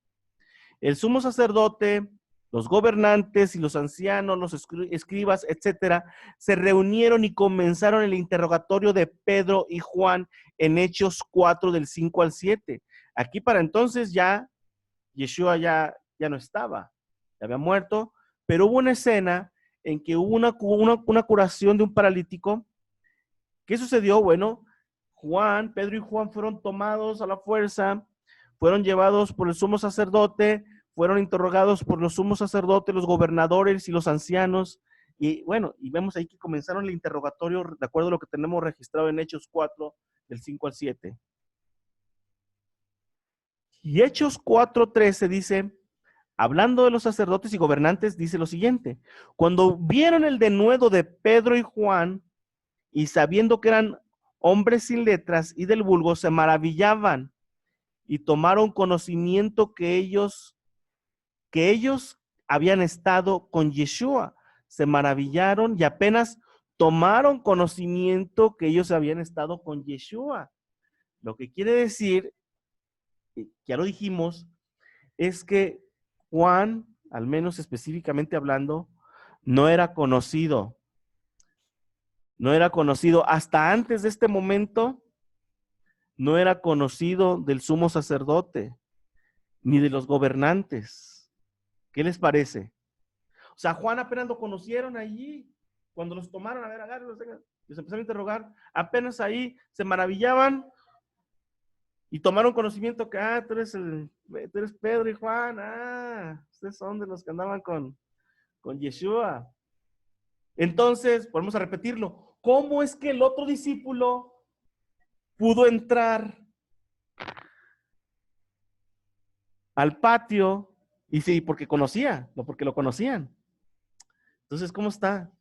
El sumo sacerdote, los gobernantes y los ancianos, los escribas, etcétera, se reunieron y comenzaron el interrogatorio de Pedro y Juan en Hechos 4, del 5 al 7. Aquí para entonces ya Yeshua ya no estaba, ya había muerto, pero hubo una escena en que hubo una curación de un paralítico. ¿Qué sucedió? Bueno, Pedro y Juan fueron tomados a la fuerza, fueron llevados por el sumo sacerdote, fueron interrogados por los sumos sacerdotes, los gobernadores y los ancianos. Y bueno, y vemos ahí que comenzaron el interrogatorio de acuerdo a lo que tenemos registrado en Hechos 4, del 5 al 7. Y Hechos 4:13 dice, hablando de los sacerdotes y gobernantes, dice lo siguiente: cuando vieron el denuedo de Pedro y Juan, y sabiendo que eran hombres sin letras y del vulgo, se maravillaban y tomaron conocimiento que ellos habían estado con Yeshua. Se maravillaron y apenas tomaron conocimiento que ellos habían estado con Yeshua. Lo que quiere decir, ya lo dijimos, es que Juan, al menos específicamente hablando, no era conocido. No era conocido hasta antes de este momento. No era conocido del sumo sacerdote ni de los gobernantes. ¿Qué les parece? O sea, Juan apenas lo conocieron allí, cuando los tomaron, a ver, agárrenlos, los empezaron a interrogar, apenas ahí se maravillaban y tomaron conocimiento que, tú eres Pedro y Juan, ustedes son de los que andaban con Yeshua. Entonces, volvemos a repetirlo, ¿cómo es que el otro discípulo pudo entrar al patio Y sí, porque conocía, no porque lo conocían. Entonces, ¿cómo está?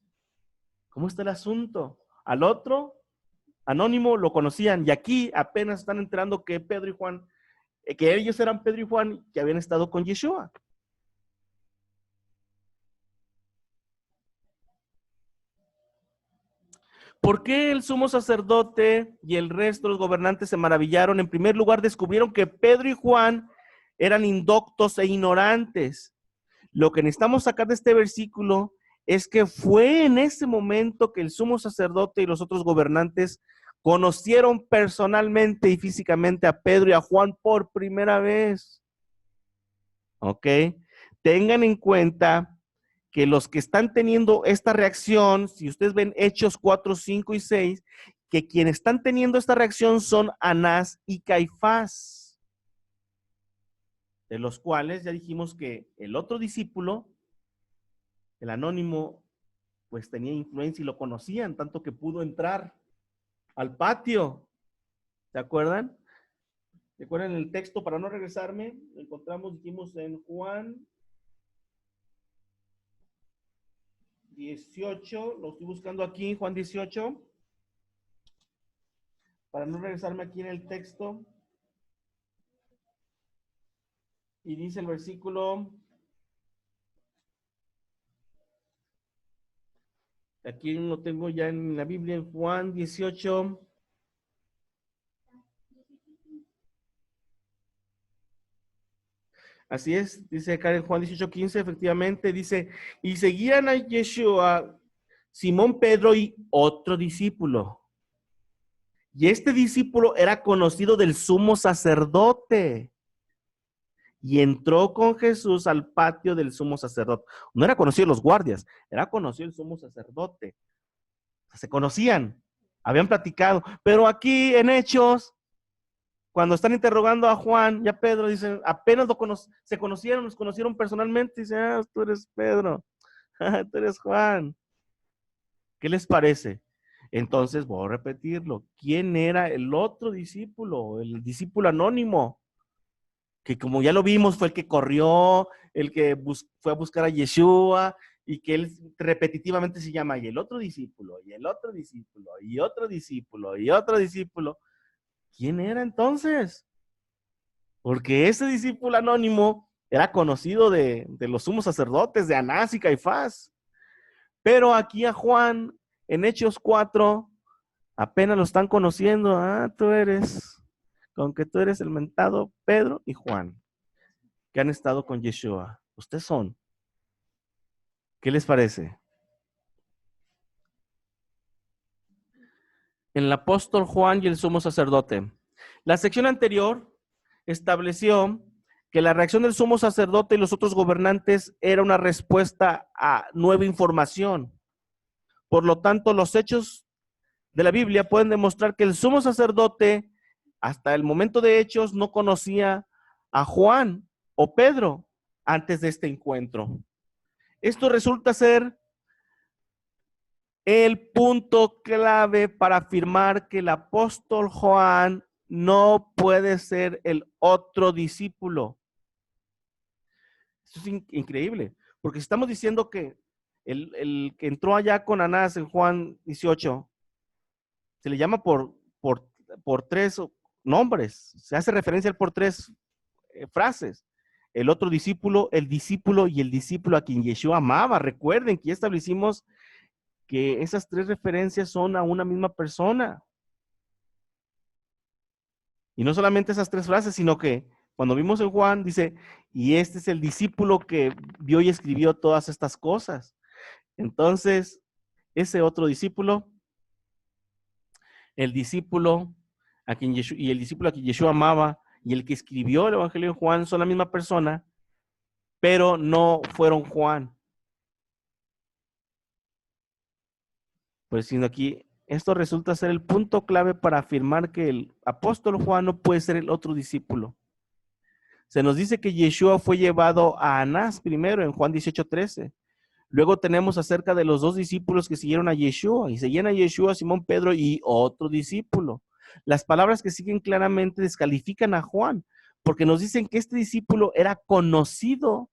¿Cómo está el asunto? Al otro, anónimo, lo conocían. Y aquí apenas están enterando que Pedro y Juan, que ellos eran Pedro y Juan, que habían estado con Yeshua. ¿Por qué el sumo sacerdote y el resto de los gobernantes se maravillaron? En primer lugar, descubrieron que Pedro y Juan eran indoctos e ignorantes. Lo que necesitamos sacar de este versículo es que fue en ese momento que el sumo sacerdote y los otros gobernantes conocieron personalmente y físicamente a Pedro y a Juan por primera vez. ¿Ok? Tengan en cuenta que los que están teniendo esta reacción, si ustedes ven Hechos 4, 5 y 6, que quienes están teniendo esta reacción son Anás y Caifás, de los cuales ya dijimos que el otro discípulo, el anónimo, pues tenía influencia y lo conocían, tanto que pudo entrar al patio. ¿Se acuerdan? ¿Recuerdan el texto? Para no regresarme, lo encontramos, dijimos, en Juan 18, lo estoy buscando aquí, Juan 18, para no regresarme aquí en el texto. Y dice el versículo, aquí lo tengo ya en la Biblia, en Juan 18. Así es, dice acá en Juan 18:15, efectivamente, dice, y seguían a Yeshua, Simón Pedro y otro discípulo. Y este discípulo era conocido del sumo sacerdote. Y entró con Jesús al patio del sumo sacerdote. No era conocido los guardias, era conocido el sumo sacerdote. Se conocían, habían platicado. Pero aquí en Hechos, cuando están interrogando a Juan y a Pedro, dicen, apenas se conocieron, nos conocieron personalmente. Dicen, ah, tú eres Pedro, tú eres Juan. ¿Qué les parece? Entonces, voy a repetirlo. ¿Quién era el otro discípulo? El discípulo anónimo, que como ya lo vimos, fue el que corrió, el que fue a buscar a Yeshua, y que él repetitivamente se llama, y el otro discípulo, y el otro discípulo, y otro discípulo, y otro discípulo. ¿Quién era entonces? Porque ese discípulo anónimo era conocido de los sumos sacerdotes, de Anás y Caifás. Pero aquí a Juan, en Hechos 4, apenas lo están conociendo. Ah, tú eres, con que tú eres el mentado Pedro y Juan, que han estado con Yeshua. Ustedes son. ¿Qué les parece? En el apóstol Juan y el sumo sacerdote. La sección anterior estableció que la reacción del sumo sacerdote y los otros gobernantes era una respuesta a nueva información. Por lo tanto, los hechos de la Biblia pueden demostrar que el sumo sacerdote, hasta el momento de Hechos, no conocía a Juan o Pedro antes de este encuentro. Esto resulta ser el punto clave para afirmar que el apóstol Juan no puede ser el otro discípulo. Eso es increíble, porque si estamos diciendo que el que entró allá con Anás en Juan 18, se le llama por tres nombres, se hace referencia por tres frases. El otro discípulo, el discípulo y el discípulo a quien Yeshua amaba. Recuerden que ya establecimos que esas tres referencias son a una misma persona. Y no solamente esas tres frases, sino que cuando vimos en Juan, dice, y este es el discípulo que vio y escribió todas estas cosas. Entonces, ese otro discípulo, el discípulo a quien Yeshua, y el discípulo a quien Yeshua amaba, y el que escribió el Evangelio de Juan son la misma persona, pero no fueron Juan. Pues sino aquí, esto resulta ser el punto clave para afirmar que el apóstol Juan no puede ser el otro discípulo. Se nos dice que Yeshua fue llevado a Anás primero en Juan 18:13. Luego tenemos acerca de los dos discípulos que siguieron a Yeshua, y seguían a Yeshua, Simón Pedro y otro discípulo. Las palabras que siguen claramente descalifican a Juan, porque nos dicen que este discípulo era conocido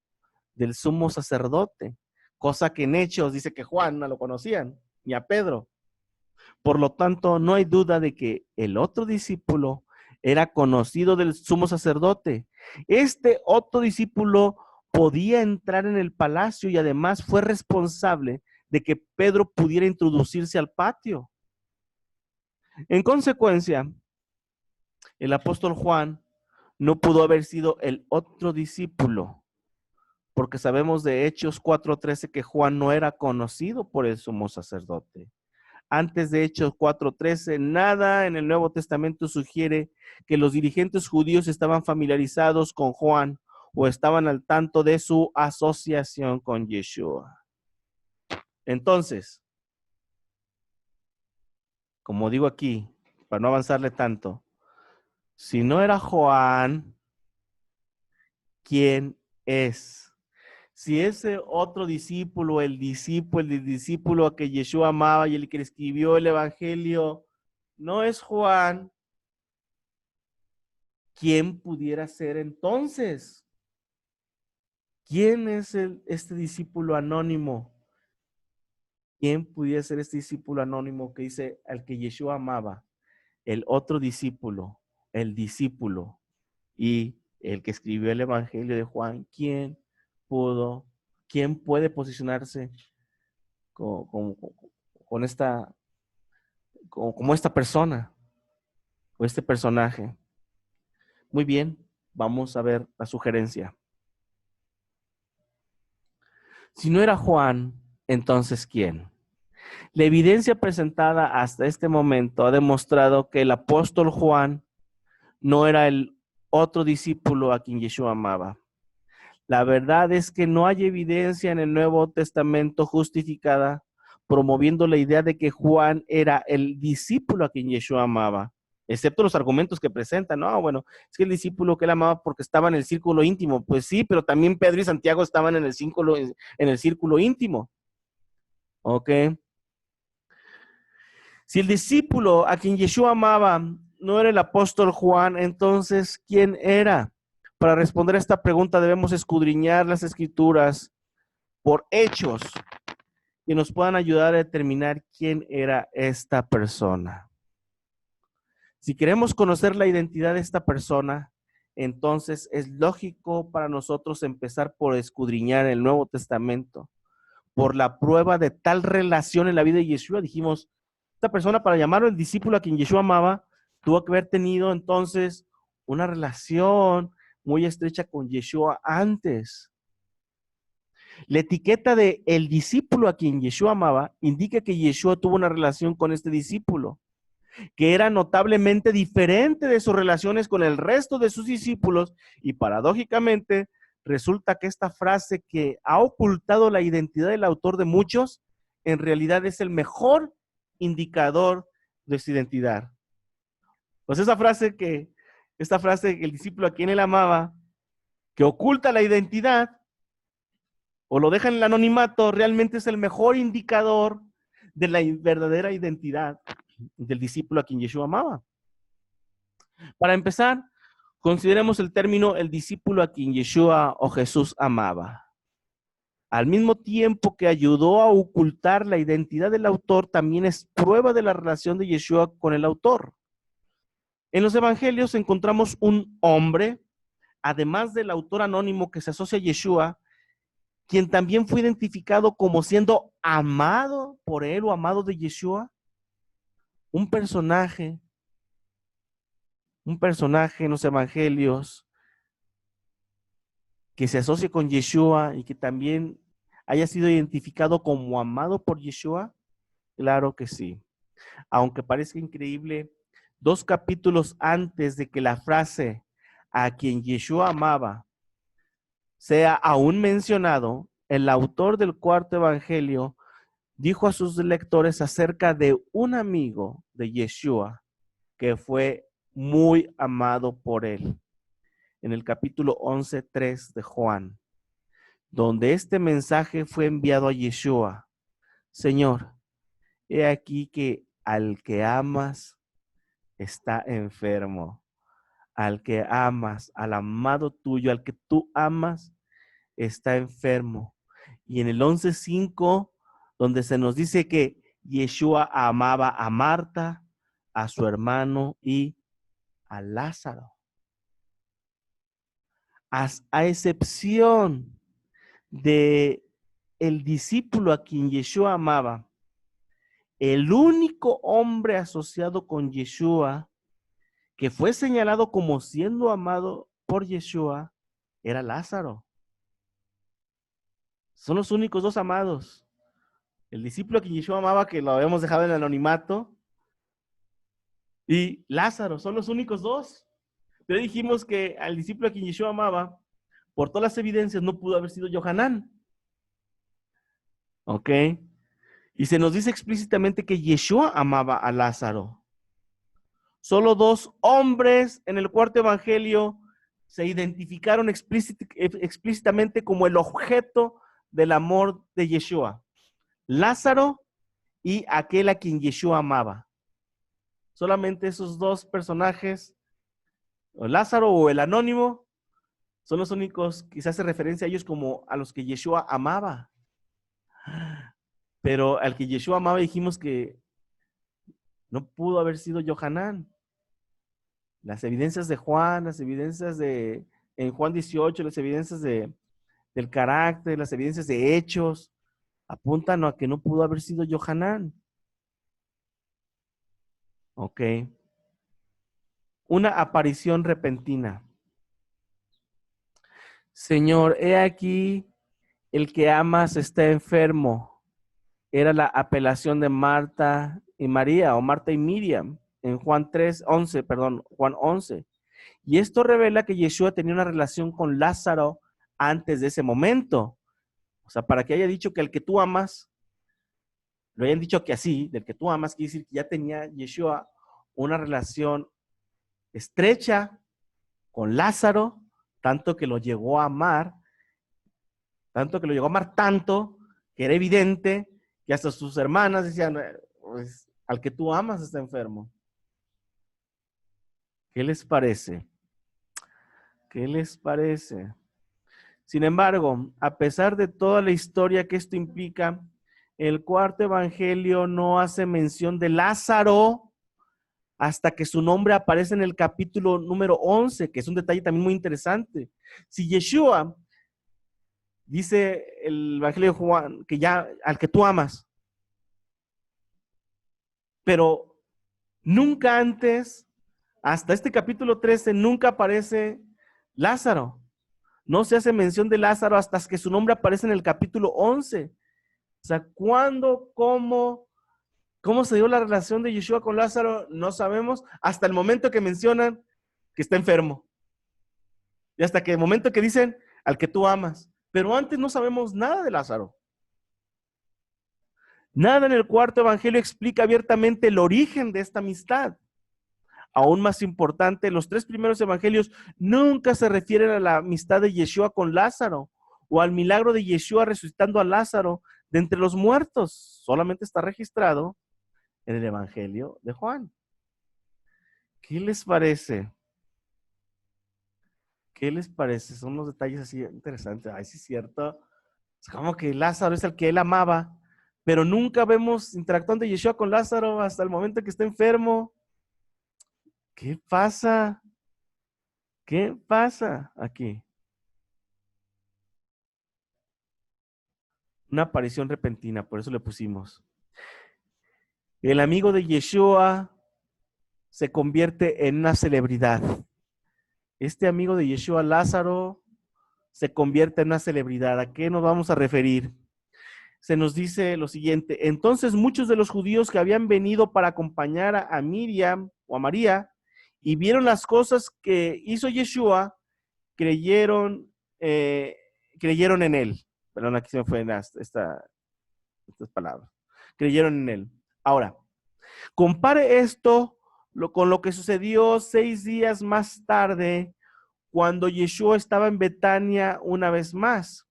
del sumo sacerdote, cosa que en Hechos dice que Juan no lo conocían, ni a Pedro. Por lo tanto, no hay duda de que el otro discípulo era conocido del sumo sacerdote. Este otro discípulo podía entrar en el palacio y además fue responsable de que Pedro pudiera introducirse al patio. En consecuencia, el apóstol Juan no pudo haber sido el otro discípulo, porque sabemos de Hechos 4:13 que Juan no era conocido por el sumo sacerdote. Antes de Hechos 4:13, nada en el Nuevo Testamento sugiere que los dirigentes judíos estaban familiarizados con Juan o estaban al tanto de su asociación con Yeshua. Entonces, como digo aquí, para no avanzarle tanto, si no era Juan, ¿quién es? Si ese otro discípulo, el discípulo a que Yeshua amaba y el que escribió el Evangelio, no es Juan, ¿quién pudiera ser entonces? ¿Quién es este discípulo anónimo? ¿Quién pudiera ser este discípulo anónimo que dice al que Yeshua amaba? El otro discípulo, el discípulo y el que escribió el Evangelio de Juan. ¿Quién puede posicionarse con esta, como esta persona o este personaje? Muy bien, vamos a ver la sugerencia. Si no era Juan, entonces ¿quién? La evidencia presentada hasta este momento ha demostrado que el apóstol Juan no era el otro discípulo a quien Yeshua amaba. La verdad es que no hay evidencia en el Nuevo Testamento justificada promoviendo la idea de que Juan era el discípulo a quien Yeshua amaba, excepto los argumentos que presentan. No, bueno, es que el discípulo que él amaba porque estaba en el círculo íntimo. Pues sí, pero también Pedro y Santiago estaban en el círculo íntimo. ¿Ok? Si el discípulo a quien Yeshua amaba no era el apóstol Juan, entonces, ¿quién era? Para responder a esta pregunta debemos escudriñar las escrituras por hechos que nos puedan ayudar a determinar quién era esta persona. Si queremos conocer la identidad de esta persona, entonces es lógico para nosotros empezar por escudriñar el Nuevo Testamento, por la prueba de tal relación en la vida de Yeshua. Dijimos, esta persona, para llamarlo el discípulo a quien Yeshua amaba, tuvo que haber tenido entonces una relación muy estrecha con Yeshua antes. La etiqueta de el discípulo a quien Yeshua amaba indica que Yeshua tuvo una relación con este discípulo, que era notablemente diferente de sus relaciones con el resto de sus discípulos, y paradójicamente resulta que esta frase que ha ocultado la identidad del autor de muchos, en realidad es el mejor indicador de su identidad. Pues esta frase que el discípulo a quien él amaba, que oculta la identidad o lo deja en el anonimato, realmente es el mejor indicador de la verdadera identidad del discípulo a quien Yeshua amaba. Para empezar, consideremos el término el discípulo a quien Yeshua o Jesús amaba. Al mismo tiempo que ayudó a ocultar la identidad del autor, también es prueba de la relación de Yeshua con el autor. En los evangelios encontramos un hombre, además del autor anónimo que se asocia a Yeshua, quien también fue identificado como siendo amado por él o amado de Yeshua. Un personaje en los evangelios que se asocie con Yeshua y que también haya sido identificado como amado por Yeshua. Claro que sí. Aunque parezca increíble, 2 capítulos antes de que la frase a quien Yeshua amaba sea aún mencionado, el autor del cuarto evangelio dijo a sus lectores acerca de un amigo de Yeshua que fue muy amado por él. En el capítulo 11:3 de Juan, donde este mensaje fue enviado a Yeshua: Señor, he aquí que al que amas está enfermo. Al que amas, al amado tuyo, al que tú amas, está enfermo. Y en el 11:5, donde se nos dice que Yeshua amaba a Marta, a su hermano y a Lázaro. A excepción de el discípulo a quien Yeshua amaba, el único hombre asociado con Yeshua que fue señalado como siendo amado por Yeshua era Lázaro. Son los únicos dos amados. El discípulo a quien Yeshua amaba, que lo habíamos dejado en el anonimato, y Lázaro, son los únicos dos. Pero dijimos que al discípulo a quien Yeshua amaba, por todas las evidencias, no pudo haber sido Yohanan. ¿Ok? Y se nos dice explícitamente que Yeshua amaba a Lázaro. Solo dos hombres en el cuarto evangelio se identificaron explícitamente como el objeto del amor de Yeshua. Lázaro y aquel a quien Yeshua amaba. Solamente esos dos personajes, o Lázaro o el anónimo, son los únicos que se hace referencia a ellos como a los que Yeshua amaba. Pero al que Yeshua amaba dijimos que no pudo haber sido Yohanan. Las evidencias de Juan, las evidencias en Juan 18, las evidencias del carácter, las evidencias de hechos, apuntan a que no pudo haber sido Yohanan. Ok. Una aparición repentina. Señor, he aquí, el que amas está enfermo. Era la apelación de Marta y María, o Marta y Miriam, en Juan 11. Y esto revela que Yeshua tenía una relación con Lázaro antes de ese momento. O sea, para que haya dicho que el que tú amas, lo hayan dicho que así, del que tú amas, quiere decir que ya tenía Yeshua una relación estrecha con Lázaro, tanto que lo llegó a amar, tanto que era evidente que hasta sus hermanas decían, pues, al que tú amas está enfermo. ¿Qué les parece? ¿Qué les parece? Sin embargo, a pesar de toda la historia que esto implica, el cuarto evangelio no hace mención de Lázaro hasta que su nombre aparece en el capítulo número 11, que es un detalle también muy interesante. Si Yeshua dice el evangelio de Juan que ya al que tú amas, pero nunca antes, hasta este capítulo 13, nunca aparece Lázaro. No se hace mención de Lázaro hasta que su nombre aparece en el capítulo 11. O sea, ¿cuándo, cómo se dio la relación de Yeshua con Lázaro? No sabemos, hasta el momento que mencionan que está enfermo. Y hasta que el momento que dicen al que tú amas. Pero antes no sabemos nada de Lázaro. Nada en el cuarto evangelio explica abiertamente el origen de esta amistad. Aún más importante, los tres primeros evangelios nunca se refieren a la amistad de Yeshua con Lázaro o al milagro de Yeshua resucitando a Lázaro de entre los muertos. Solamente está registrado en el evangelio de Juan. ¿Qué les parece? ¿Qué les parece? Son unos detalles así interesantes. Ay, sí es cierto. Es como que Lázaro es el que él amaba, pero nunca vemos interactuando Yeshua con Lázaro hasta el momento que está enfermo. ¿Qué pasa? ¿Qué pasa aquí? Una aparición repentina, por eso le pusimos. El amigo de Yeshua se convierte en una celebridad. Este amigo de Yeshua, Lázaro, se convierte en una celebridad. ¿A qué nos vamos a referir? Se nos dice lo siguiente: entonces muchos de los judíos que habían venido para acompañar a Miriam o a María y vieron las cosas que hizo Yeshua, creyeron en él. Perdón, aquí se me fue estas palabras. Creyeron en él. Ahora, compare esto con lo que sucedió 6 días más tarde, cuando Yeshua estaba en Betania una vez más.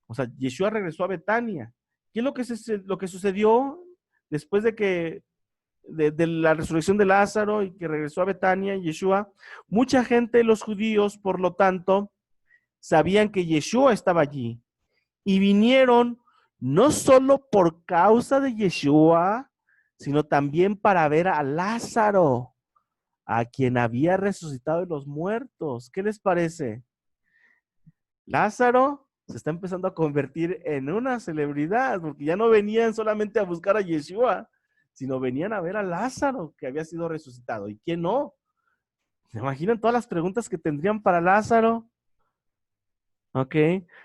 O sea, Yeshua regresó a Betania. ¿Qué es lo que sucedió después de la resurrección de Lázaro y que regresó a Betania, Yeshua? Mucha gente, los judíos, por lo tanto, sabían que Yeshua estaba allí y vinieron no solo por causa de Yeshua, sino también para ver a Lázaro, a quien había resucitado de los muertos. ¿Qué les parece? Lázaro se está empezando a convertir en una celebridad, porque ya no venían solamente a buscar a Yeshua, sino venían a ver a Lázaro, que había sido resucitado. ¿Y quién no? ¿Se imaginan todas las preguntas que tendrían para Lázaro? Ok.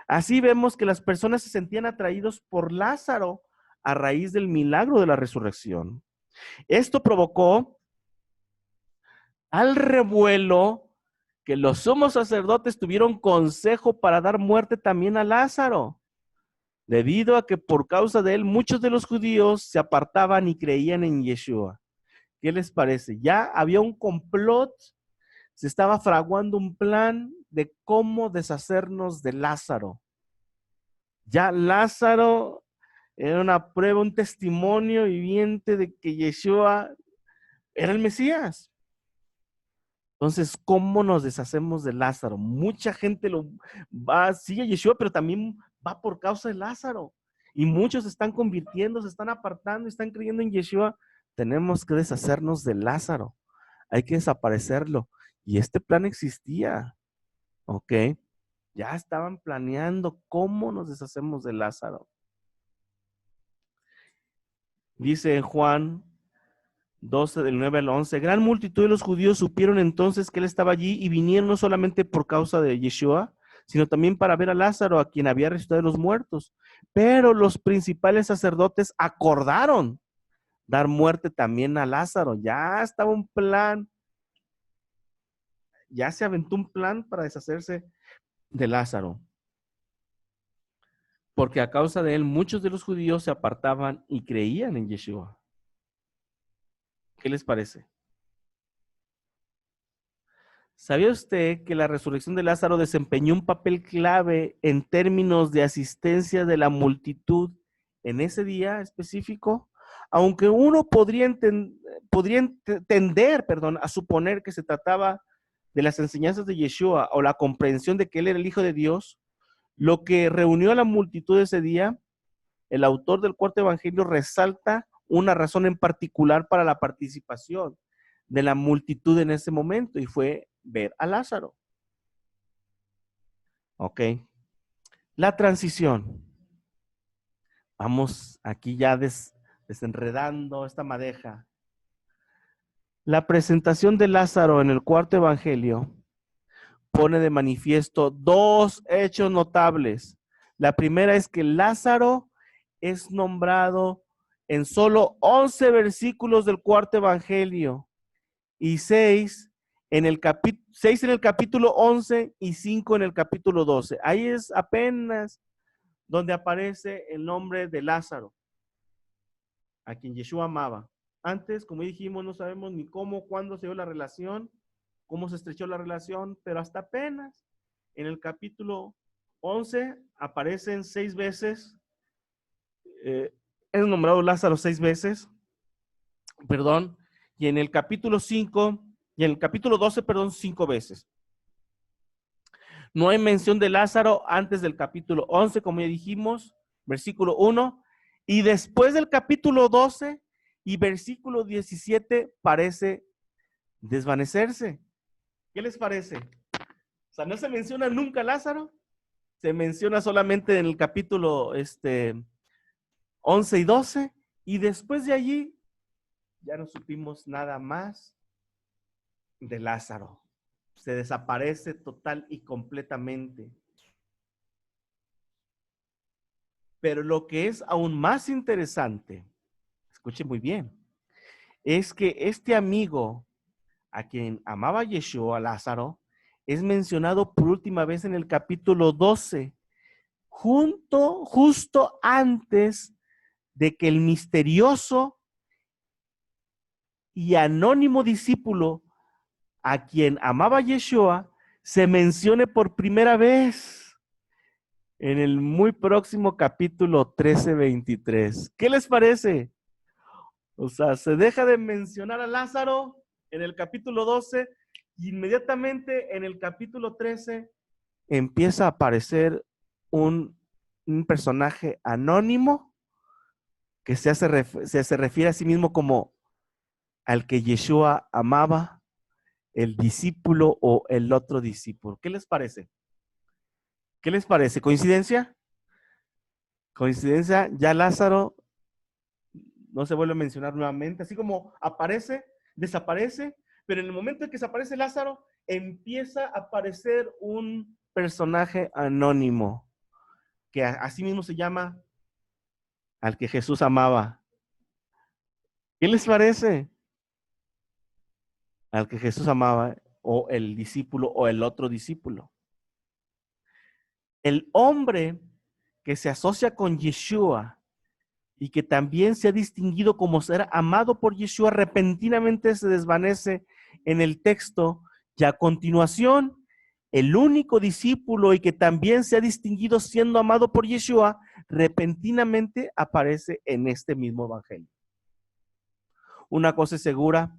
Así vemos que las personas se sentían atraídos por Lázaro a raíz del milagro de la resurrección. Esto provocó al revuelo que los sumos sacerdotes tuvieron consejo para dar muerte también a Lázaro, debido a que por causa de él muchos de los judíos se apartaban y creían en Yeshua. ¿Qué les parece? Ya había un complot, se estaba fraguando un plan de cómo deshacernos de Lázaro. Ya Lázaro era una prueba, un testimonio viviente de que Yeshua era el Mesías. Entonces, ¿cómo nos deshacemos de Lázaro? Mucha gente sigue a Yeshua, pero también va por causa de Lázaro. Y muchos se están convirtiendo, se están apartando, están creyendo en Yeshua. Tenemos que deshacernos de Lázaro. Hay que desaparecerlo. Y este plan existía, ¿ok? Ya estaban planeando cómo nos deshacemos de Lázaro. Dice en Juan 12, del 9 al 11, gran multitud de los judíos supieron entonces que él estaba allí y vinieron no solamente por causa de Yeshua, sino también para ver a Lázaro, a quien había resucitado de los muertos. Pero los principales sacerdotes acordaron dar muerte también a Lázaro. Ya estaba un plan, ya se aventó un plan para deshacerse de Lázaro. Porque a causa de él muchos de los judíos se apartaban y creían en Yeshua. ¿Qué les parece? ¿Sabía usted que la resurrección de Lázaro desempeñó un papel clave en términos de asistencia de la multitud en ese día específico? Aunque uno podría tender, a suponer que se trataba de las enseñanzas de Yeshua o la comprensión de que él era el Hijo de Dios, lo que reunió a la multitud ese día, el autor del cuarto evangelio resalta una razón en particular para la participación de la multitud en ese momento, y fue ver a Lázaro. Ok. La transición. Vamos aquí ya desenredando esta madeja. La presentación de Lázaro en el cuarto evangelio pone de manifiesto dos hechos notables. La primera es que Lázaro es nombrado en solo 11 versículos del cuarto evangelio y 6 en el capítulo 11 y 5 en el capítulo 12. Ahí es apenas donde aparece el nombre de Lázaro, a quien Yeshua amaba. Antes, como dijimos, no sabemos ni cómo, cuándo se dio la relación, cómo se estrechó la relación, pero hasta apenas en el capítulo 11 aparecen 6 veces, es nombrado Lázaro 6 veces, y en el capítulo 5, y en el capítulo 12, 5 veces. No hay mención de Lázaro antes del capítulo 11, como ya dijimos, versículo 1, y después del capítulo 12 y versículo 17 parece desvanecerse. ¿Qué les parece? O sea, no se menciona nunca Lázaro, se menciona solamente en el capítulo 11 y 12, y después de allí ya no supimos nada más de Lázaro. Se desaparece total y completamente. Pero lo que es aún más interesante, escuche muy bien, es que este amigo a quien amaba Yeshua, Lázaro, es mencionado por última vez en el capítulo 12, justo antes de que el misterioso y anónimo discípulo a quien amaba Yeshua se mencione por primera vez en el muy próximo capítulo 13-23. ¿Qué les parece? O sea, se deja de mencionar a Lázaro en el capítulo 12 y inmediatamente en el capítulo 13 empieza a aparecer un personaje anónimo que se refiere a sí mismo como al que Yeshua amaba, el discípulo o el otro discípulo. ¿Qué les parece? ¿Qué les parece? ¿Coincidencia? Coincidencia, ya Lázaro no se vuelve a mencionar nuevamente, así como aparece, desaparece, pero en el momento en que desaparece Lázaro, empieza a aparecer un personaje anónimo, que así mismo se llama al que Jesús amaba. ¿Qué les parece? Al que Jesús amaba, o el discípulo, o el otro discípulo. El hombre que se asocia con Yeshua y que también se ha distinguido como ser amado por Yeshua, repentinamente se desvanece en el texto, y a continuación, el único discípulo y que también se ha distinguido siendo amado por Yeshua, repentinamente aparece en este mismo evangelio. Una cosa es segura,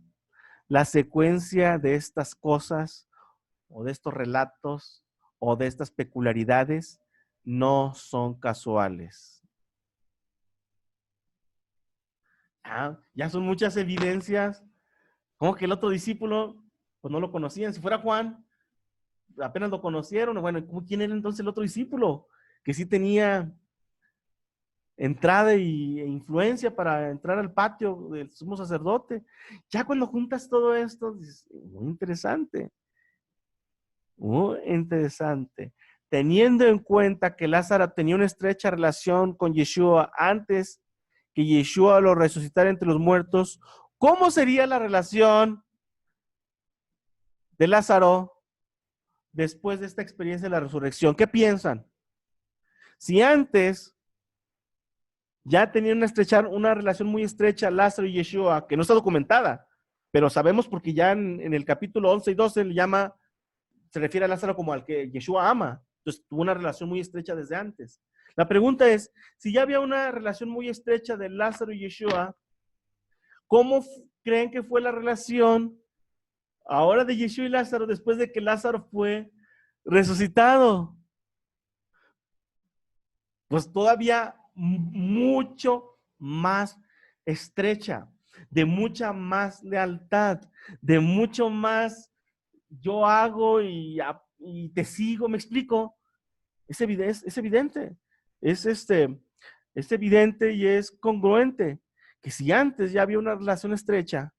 la secuencia de estas cosas o de estos relatos o de estas peculiaridades no son casuales. Ya son muchas evidencias. Como que el otro discípulo, pues no lo conocían. Si fuera Juan, apenas lo conocieron. Bueno, ¿quién era entonces el otro discípulo? Que sí tenía entrada e influencia para entrar al patio del sumo sacerdote. Ya cuando juntas todo esto, dices, muy interesante. Muy interesante. Teniendo en cuenta que Lázaro tenía una estrecha relación con Yeshua antes que Yeshua lo resucitara entre los muertos, ¿cómo sería la relación de Lázaro después de esta experiencia de la resurrección? ¿Qué piensan? Si antes ya tenían una relación muy estrecha Lázaro y Yeshua, que no está documentada, pero sabemos porque ya en el capítulo 11 y 12 se refiere a Lázaro como al que Yeshua ama. Entonces tuvo una relación muy estrecha desde antes. La pregunta es, si ya había una relación muy estrecha de Lázaro y Yeshua, ¿cómo creen que fue la relación ahora de Yeshua y Lázaro después de que Lázaro fue resucitado? Pues todavía mucho más estrecha, de mucha más lealtad, de mucho más yo hago y te sigo, ¿me explico? Es evidente, es evidente y es congruente que si antes ya había una relación estrecha,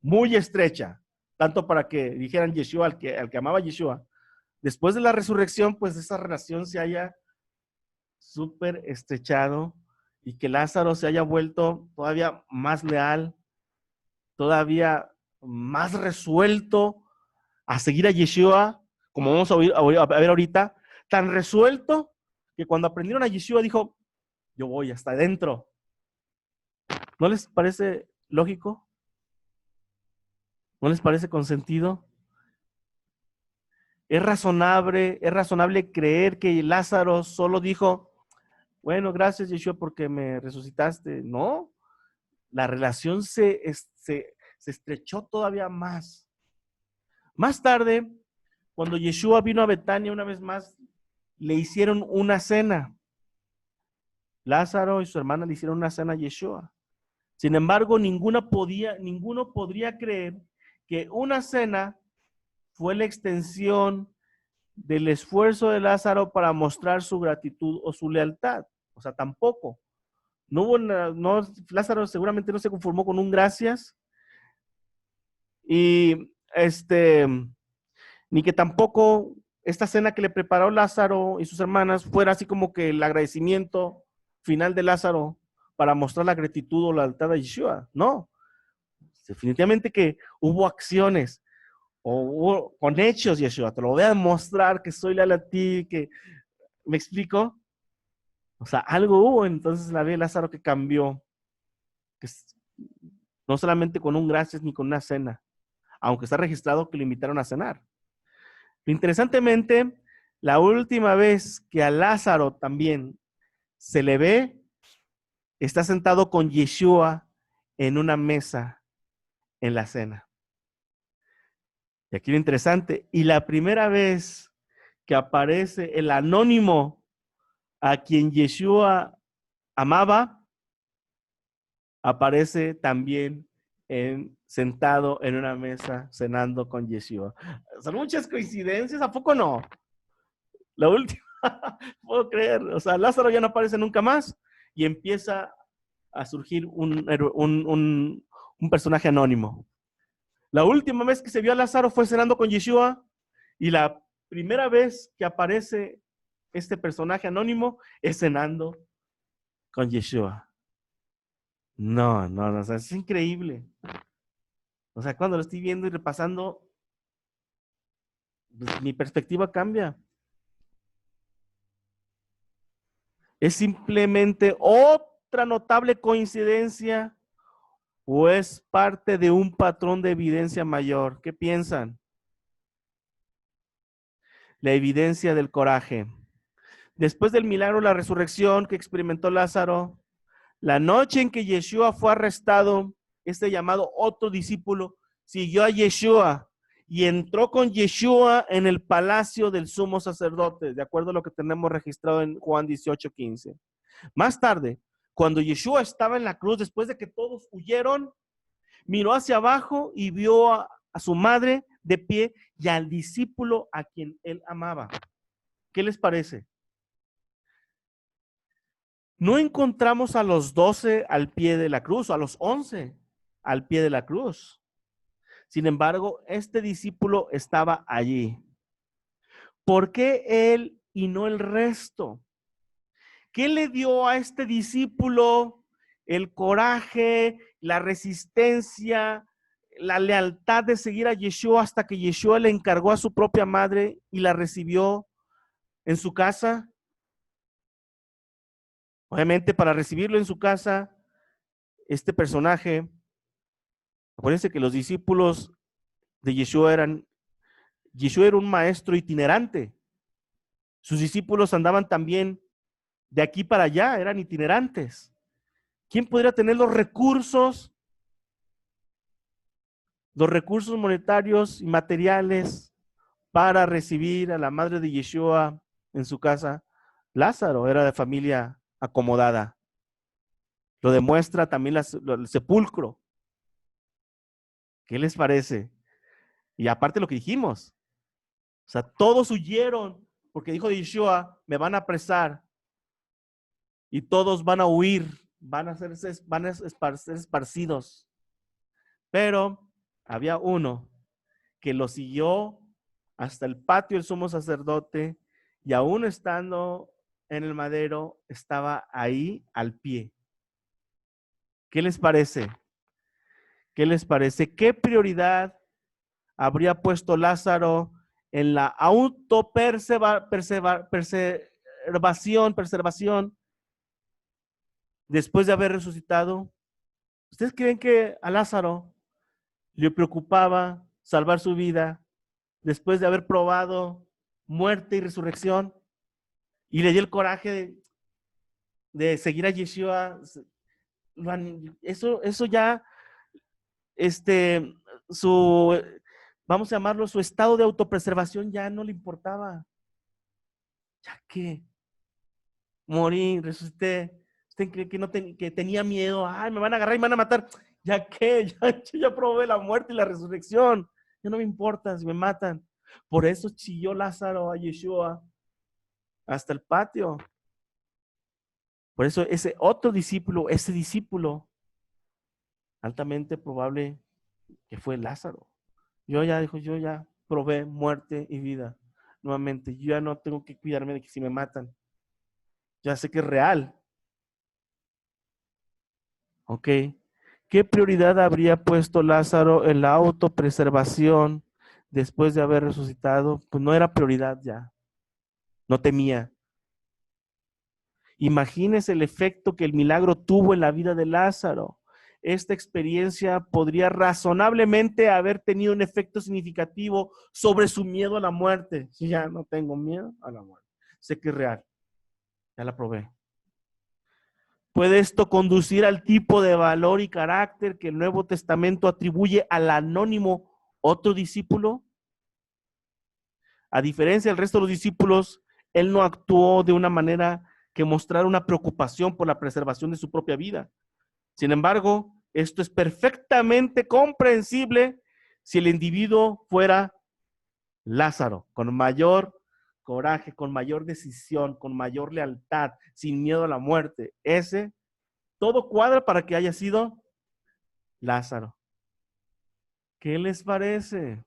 muy estrecha, tanto para que dijeran Yeshua al que amaba Yeshua, después de la resurrección, pues esa relación se haya súper estrechado y que Lázaro se haya vuelto todavía más leal, todavía más resuelto a seguir a Yeshua, como vamos a ver ahorita, tan resuelto que cuando aprendieron a Yeshua dijo, yo voy hasta adentro. ¿No les parece lógico? ¿No les parece con sentido? Es razonable creer que Lázaro solo dijo, bueno, gracias Yeshua porque me resucitaste. No, la relación se estrechó todavía más. Más tarde, cuando Yeshua vino a Betania una vez más, le hicieron una cena. Lázaro y su hermana le hicieron una cena a Yeshua. Sin embargo, ninguno podría creer que una cena fue la extensión del esfuerzo de Lázaro para mostrar su gratitud o su lealtad. O sea, tampoco. Lázaro seguramente no se conformó con un gracias y ni que tampoco esta cena que le preparó Lázaro y sus hermanas fuera así como que el agradecimiento final de Lázaro para mostrar la gratitud o la lealtad a Yeshua. No, definitivamente que hubo acciones o hubo con hechos, Yeshua, te lo voy a demostrar que soy leal a ti, que me explico. O sea, algo hubo entonces la vida de Lázaro que cambió, que no solamente con un gracias ni con una cena, aunque está registrado que lo invitaron a cenar. Interesantemente, la última vez que a Lázaro también se le ve, está sentado con Yeshua en una mesa en la cena. Y aquí lo interesante, y la primera vez que aparece el anónimo a quien Yeshua amaba, aparece también sentado en una mesa cenando con Yeshua. Son muchas coincidencias, ¿a poco no? La última, puedo creer, o sea, Lázaro ya no aparece nunca más y empieza a surgir un personaje anónimo. La última vez que se vio a Lázaro fue cenando con Yeshua y la primera vez que aparece este personaje anónimo es cenando con Yeshua. No, o sea, es increíble. O sea, cuando lo estoy viendo y repasando, pues, mi perspectiva cambia. ¿Es simplemente otra notable coincidencia o es parte de un patrón de evidencia mayor? ¿Qué piensan? La evidencia del coraje. Después del milagro de la resurrección que experimentó Lázaro, la noche en que Yeshua fue arrestado, este llamado otro discípulo siguió a Yeshua y entró con Yeshua en el palacio del sumo sacerdote, de acuerdo a lo que tenemos registrado en Juan 18:15. Más tarde, cuando Yeshua estaba en la cruz, después de que todos huyeron, miró hacia abajo y vio a su madre de pie y al discípulo a quien él amaba. ¿Qué les parece? No encontramos a los 12 al pie de la cruz, o a los 11 al pie de la cruz. Sin embargo, este discípulo estaba allí. ¿Por qué él y no el resto? ¿Qué le dio a este discípulo el coraje, la resistencia, la lealtad de seguir a Yeshua hasta que Yeshua le encargó a su propia madre y la recibió en su casa? Obviamente, para recibirlo en su casa, este personaje, acuérdense que los discípulos de Yeshua era un maestro itinerante. Sus discípulos andaban también de aquí para allá, eran itinerantes. ¿Quién podría tener los recursos monetarios y materiales para recibir a la madre de Yeshua en su casa? Lázaro era de familia acomodada. Lo demuestra también el sepulcro. ¿Qué les parece? Y aparte lo que dijimos, o sea, todos huyeron porque dijo Yeshua, me van a apresar y todos van a huir, van a ser esparcidos. Pero había uno que lo siguió hasta el patio del sumo sacerdote y aún estando en el madero, estaba ahí al pie. ¿Qué les parece? ¿Qué les parece? ¿Qué prioridad habría puesto Lázaro en la preservación después de haber resucitado? ¿Ustedes creen que a Lázaro le preocupaba salvar su vida después de haber probado muerte y resurrección? Y le dio el coraje de seguir a Yeshua. Eso ya, su, vamos a llamarlo, su estado de autopreservación ya no le importaba. ¿Ya qué? Morí, resucité. ¿Usted cree que, que tenía miedo? Ay, me van a agarrar y me van a matar. ¿Ya qué? Ya probé la muerte y la resurrección. Ya no me importa si me matan. Por eso chilló Lázaro a Yeshua hasta el patio. Por eso ese discípulo, altamente probable que fue Lázaro. Yo ya probé muerte y vida. Nuevamente, yo ya no tengo que cuidarme de que si me matan. Ya sé que es real. ¿Ok? ¿Qué prioridad habría puesto Lázaro en la autopreservación después de haber resucitado? Pues no era prioridad ya. No temía. Imagínese el efecto que el milagro tuvo en la vida de Lázaro. Esta experiencia podría razonablemente haber tenido un efecto significativo sobre su miedo a la muerte. Si ya no tengo miedo a la muerte, sé que es real, ya la probé. ¿Puede esto conducir al tipo de valor y carácter que el Nuevo Testamento atribuye al anónimo otro discípulo? A diferencia del resto de los discípulos, él no actuó de una manera que mostrara una preocupación por la preservación de su propia vida. Sin embargo, esto es perfectamente comprensible si el individuo fuera Lázaro, con mayor coraje, con mayor decisión, con mayor lealtad, sin miedo a la muerte. Todo cuadra para que haya sido Lázaro. ¿Qué les parece?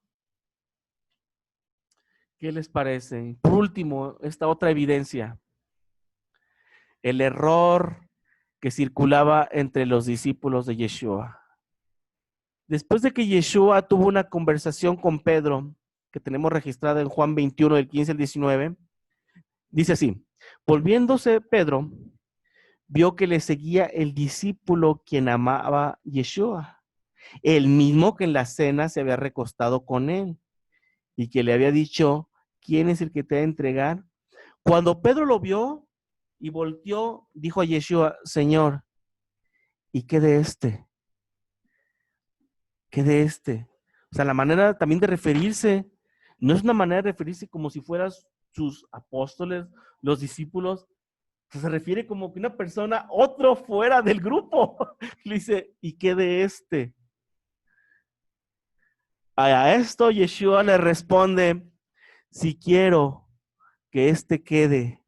¿Qué les parece? Por último, esta otra evidencia. El error que circulaba entre los discípulos de Yeshua. Después de que Yeshua tuvo una conversación con Pedro, que tenemos registrada en Juan 21, del 15 al 19, dice así: volviéndose Pedro, vio que le seguía el discípulo quien amaba a Yeshua, el mismo que en la cena se había recostado con él y que le había dicho: ¿quién es el que te va a entregar? Cuando Pedro lo vio y volteó, dijo a Yeshua: Señor, ¿y qué de este? ¿Qué de este? O sea, la manera también de referirse, no es una manera de referirse como si fueran sus apóstoles, los discípulos. Se refiere como que una persona, otro fuera del grupo. Le dice: ¿y qué de este? A esto Yeshua le responde: si quiero que este quede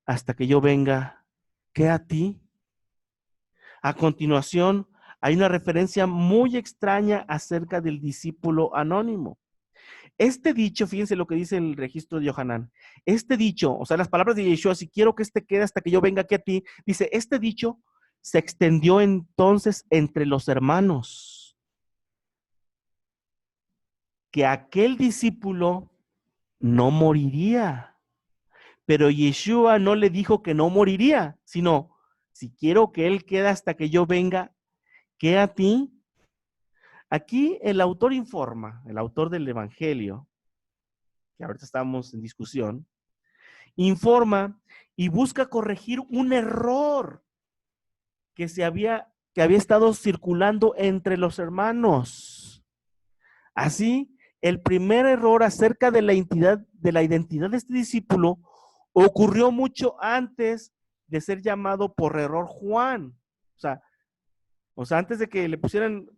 hasta que yo venga, ¿qué a ti? A continuación, hay una referencia muy extraña acerca del discípulo anónimo. Este dicho, fíjense lo que dice el registro de Yohanan. Este dicho, o sea, las palabras de Yeshua: si quiero que este quede hasta que yo venga aquí a ti, dice, este dicho se extendió entonces entre los hermanos, que aquel discípulo no moriría. Pero Yeshua no le dijo que no moriría, sino, si quiero que él quede hasta que yo venga, ¿qué a ti? Aquí el autor informa, el autor del Evangelio, que ahorita estamos en discusión, informa y busca corregir un error que había estado circulando entre los hermanos. Así, el primer error acerca de la identidad de este discípulo ocurrió mucho antes de ser llamado por error Juan. O sea, antes de que le pusieran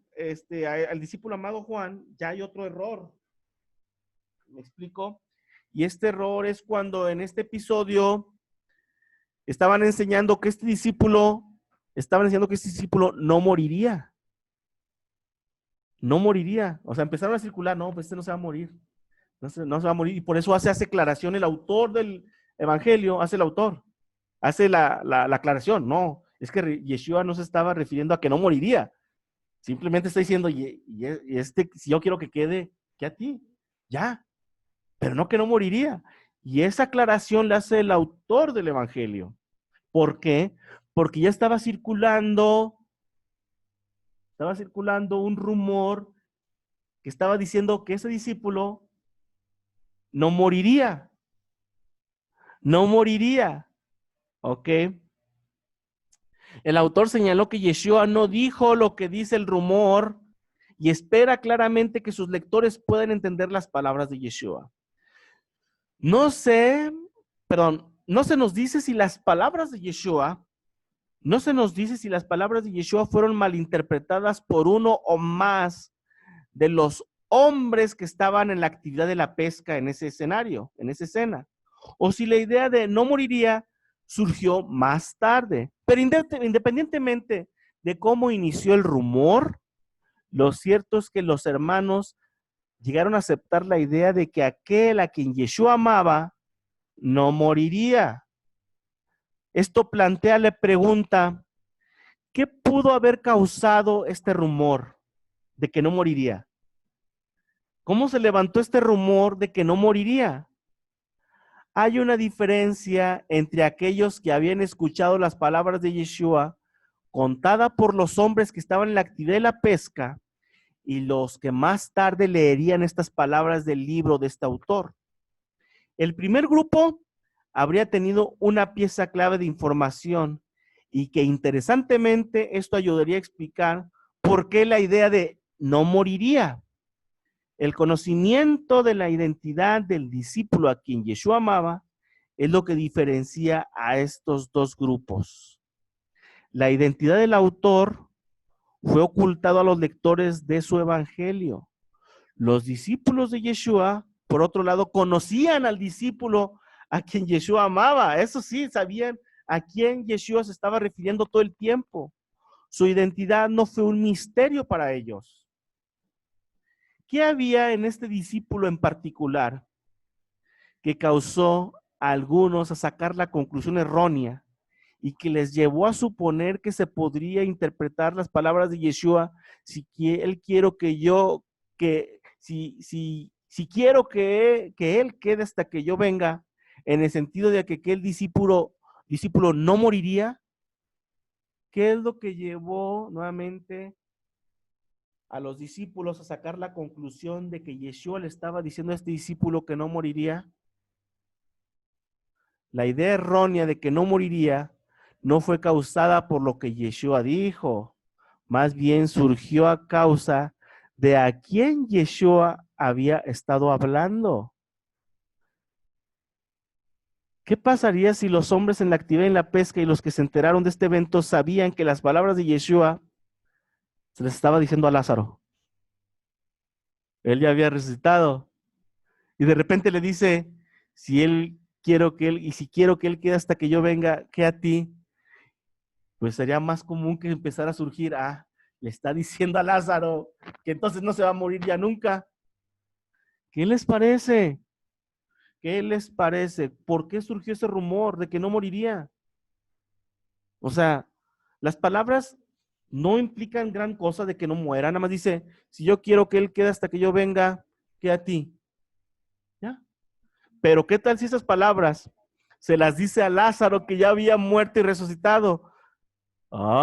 al discípulo amado Juan, ya hay otro error. ¿Me explico? Y este error es cuando en este episodio estaban enseñando que este discípulo no moriría. No moriría. O sea, empezaron a circular: no, pues este no se va a morir. No se va a morir. Y por eso hace aclaración el autor del Evangelio, hace la aclaración. No, es que Yeshua no se estaba refiriendo a que no moriría. Simplemente está diciendo: si yo quiero que quede, ¿qué a ti? Ya. Pero no que no moriría. Y esa aclaración la hace el autor del Evangelio. ¿Por qué? Porque ya estaba circulando un rumor que estaba diciendo que ese discípulo no moriría. No moriría. ¿Ok? El autor señaló que Yeshua no dijo lo que dice el rumor y espera claramente que sus lectores puedan entender las palabras de Yeshua. No se nos dice si las palabras de Yeshua fueron malinterpretadas por uno o más de los hombres que estaban en la actividad de la pesca en ese escenario, en esa escena, o si la idea de no moriría surgió más tarde. Pero independientemente de cómo inició el rumor, lo cierto es que los hermanos llegaron a aceptar la idea de que aquel a quien Yeshua amaba no moriría. Esto plantea la pregunta: ¿qué pudo haber causado este rumor de que no moriría? ¿Cómo se levantó este rumor de que no moriría? Hay una diferencia entre aquellos que habían escuchado las palabras de Yeshua contada por los hombres que estaban en la actividad de la pesca y los que más tarde leerían estas palabras del libro de este autor. El primer grupo habría tenido una pieza clave de información y que interesantemente esto ayudaría a explicar por qué la idea de no moriría. El conocimiento de la identidad del discípulo a quien Yeshua amaba es lo que diferencia a estos dos grupos. La identidad del autor fue ocultado a los lectores de su evangelio. Los discípulos de Yeshua, por otro lado, conocían al discípulo a quien Yeshua amaba. Eso sí, sabían a quién Yeshua se estaba refiriendo todo el tiempo. Su identidad no fue un misterio para ellos. ¿Qué había en este discípulo en particular que causó a algunos a sacar la conclusión errónea y que les llevó a suponer que se podría interpretar las palabras de Yeshua si él quiero que yo, que si quiero que él quede hasta que yo venga, en el sentido de que aquel discípulo no moriría? ¿Qué es lo que llevó nuevamente a los discípulos a sacar la conclusión de que Yeshua le estaba diciendo a este discípulo que no moriría? La idea errónea de que no moriría no fue causada por lo que Yeshua dijo, más bien surgió a causa de a quién Yeshua había estado hablando. ¿Qué pasaría si los hombres en la actividad en la pesca y los que se enteraron de este evento sabían que las palabras de Yeshua se les estaba diciendo a Lázaro? Él ya había resucitado y de repente le dice, si quiero que él quede hasta que yo venga, ¿qué a ti? Pues sería más común que empezara a surgir, le está diciendo a Lázaro que entonces no se va a morir ya nunca. ¿Qué les parece? ¿Qué les parece? ¿Por qué surgió ese rumor de que no moriría? O sea, las palabras no implican gran cosa de que no muera, nada más dice, si yo quiero que él quede hasta que yo venga, ¿qué a ti? ¿Ya? Pero ¿qué tal si esas palabras se las dice a Lázaro que ya había muerto y resucitado?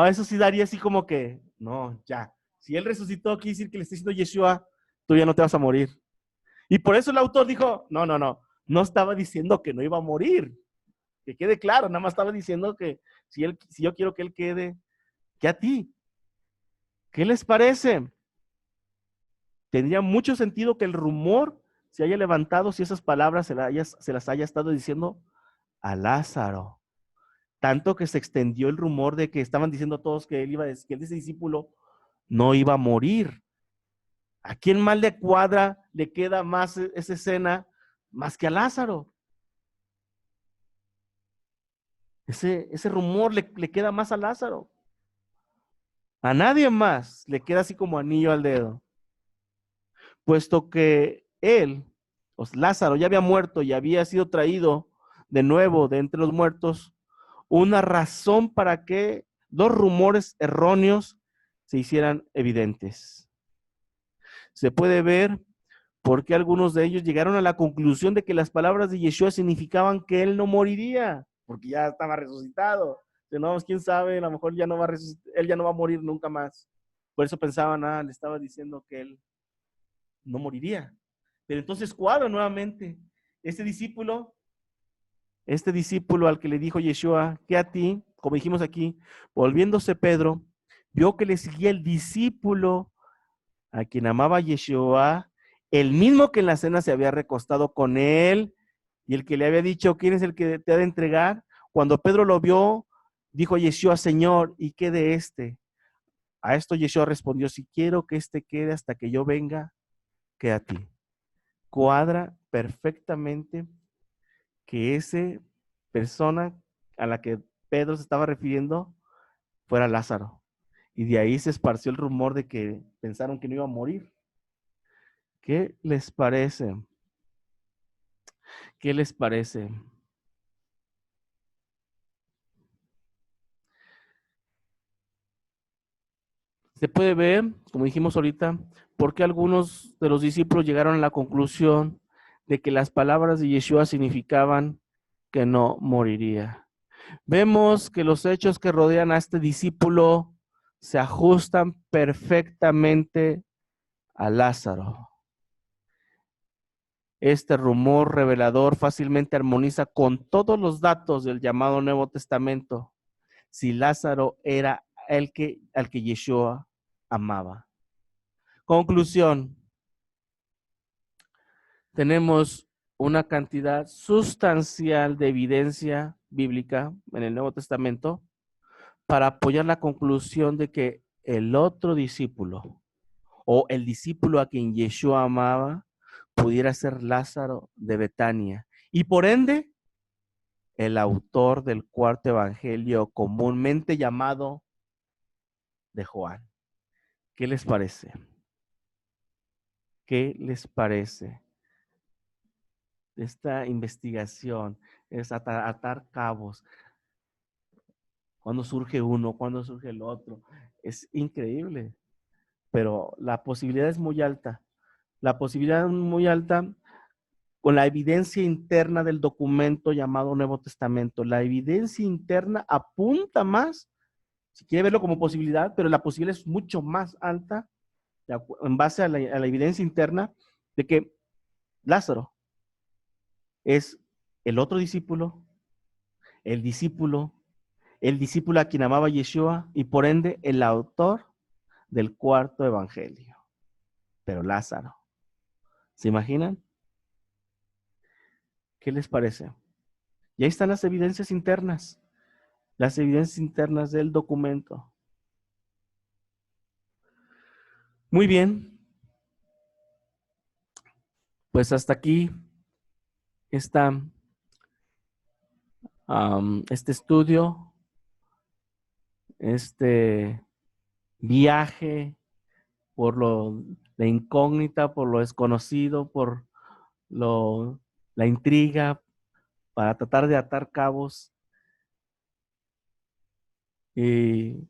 Eso sí daría así como que, no, ya. Si él resucitó, quiere decir que le está diciendo Yeshua, tú ya no te vas a morir. Y por eso el autor dijo, no estaba diciendo que no iba a morir. Que quede claro, nada más estaba diciendo que si yo quiero que él quede, que a ti. ¿Qué les parece? Tendría mucho sentido que el rumor se haya levantado si esas palabras se las haya estado diciendo a Lázaro. Tanto que se extendió el rumor de que estaban diciendo todos que que ese discípulo no iba a morir. ¿A quién más le cuadra, le queda más esa escena más que a Lázaro? Ese rumor le queda más a Lázaro. A nadie más le queda así como anillo al dedo. Puesto que él, Lázaro, ya había muerto y había sido traído de nuevo de entre los muertos, una razón para que dos rumores erróneos se hicieran evidentes. Se puede ver por qué algunos de ellos llegaron a la conclusión de que las palabras de Yeshua significaban que él no moriría, porque ya estaba resucitado. No, quién sabe, a lo mejor ya no va a él ya no va a morir nunca más. Por eso pensaban, le estaba diciendo que él no moriría. Pero entonces cuadra nuevamente. Este discípulo al que le dijo Yeshua, que a ti, como dijimos aquí, volviéndose Pedro, vio que le seguía el discípulo a quien amaba Yeshua, el mismo que en la cena se había recostado con él y el que le había dicho, ¿quién es el que te ha de entregar? Cuando Pedro lo vio, dijo Yeshua, Señor, ¿y qué de este? A esto Yeshua respondió, si quiero que este quede hasta que yo venga, que a ti. Cuadra perfectamente que esa persona a la que Pedro se estaba refiriendo fuera Lázaro. Y de ahí se esparció el rumor de que pensaron que no iba a morir. ¿Qué les parece? ¿Qué les parece? Se puede ver, como dijimos ahorita, por qué algunos de los discípulos llegaron a la conclusión de que las palabras de Yeshua significaban que no moriría. Vemos que los hechos que rodean a este discípulo se ajustan perfectamente a Lázaro. Este rumor revelador fácilmente armoniza con todos los datos del llamado Nuevo Testamento. Si Lázaro era al que Yeshua amaba. Conclusión. tenemos una cantidad sustancial de evidencia bíblica en el Nuevo Testamento para apoyar la conclusión de que el otro discípulo o el discípulo a quien Yeshua amaba pudiera ser Lázaro de Betania y por ende el autor del cuarto evangelio comúnmente llamado de Juan. ¿Qué les parece? ¿Qué les parece? Esta investigación es atar cabos. Cuando surge uno, cuando surge el otro. Es increíble, pero la posibilidad es muy alta. La posibilidad es muy alta con la evidencia interna del documento llamado Nuevo Testamento. La evidencia interna apunta más, si quiere verlo como posibilidad, pero la posibilidad es mucho más alta en base a la evidencia interna de que Lázaro es el otro discípulo, el discípulo, el discípulo a quien amaba Yeshua y por ende el autor del cuarto evangelio. Pero Lázaro, ¿se imaginan? ¿Qué les parece? Y ahí están las evidencias internas del documento. Muy bien, pues hasta aquí está este estudio, este viaje por la incógnita, por lo desconocido, por la intriga, para tratar de atar cabos y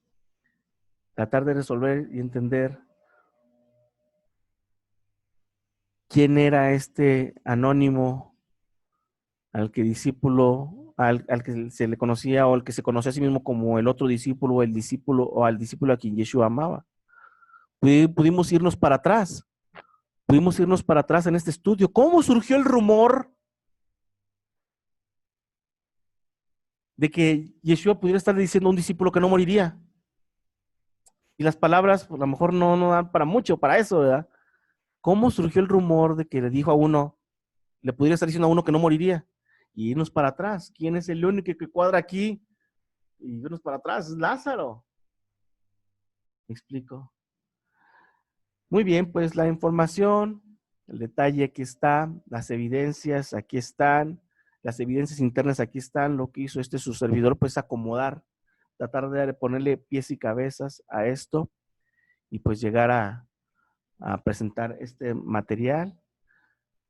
tratar de resolver y entender quién era este anónimo al que se le conocía o al que se conocía a sí mismo como el otro discípulo, o el discípulo o al discípulo a quien Yeshua amaba. Pudimos irnos para atrás. Pudimos irnos para atrás en este estudio. ¿Cómo surgió el rumor de que Yeshua pudiera estar diciendo a un discípulo que no moriría? Y las palabras, pues, a lo mejor no dan para mucho, para eso, ¿verdad? ¿Cómo surgió el rumor de que le dijo a uno, le pudiera estar diciendo a uno que no moriría? Y irnos para atrás. ¿Quién es el único que cuadra aquí? Y irnos para atrás, es Lázaro. ¿Me explico? Muy bien, pues la información, el detalle aquí está, las evidencias aquí están, las evidencias internas aquí están, lo que hizo su servidor, pues acomodar, tratar de ponerle pies y cabezas a esto y pues llegar a presentar este material,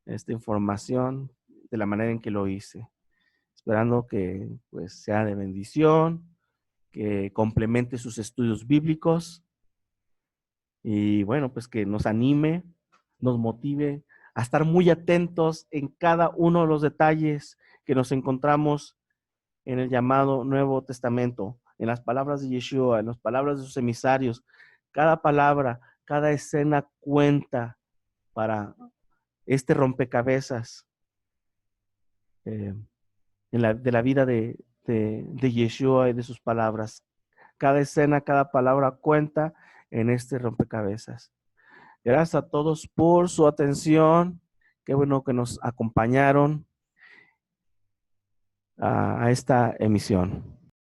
esta información de la manera en que lo hice, esperando que pues sea de bendición, que complemente sus estudios bíblicos y bueno, pues que nos anime, nos motive a estar muy atentos en cada uno de los detalles que nos encontramos en el llamado Nuevo Testamento, en las palabras de Yeshua, en las palabras de sus emisarios. Cada palabra, cada escena cuenta para este rompecabezas de la vida de Yeshua y de sus palabras. Cada escena, cada palabra cuenta en este rompecabezas. Gracias a todos por su atención. Qué bueno que nos acompañaron a esta emisión.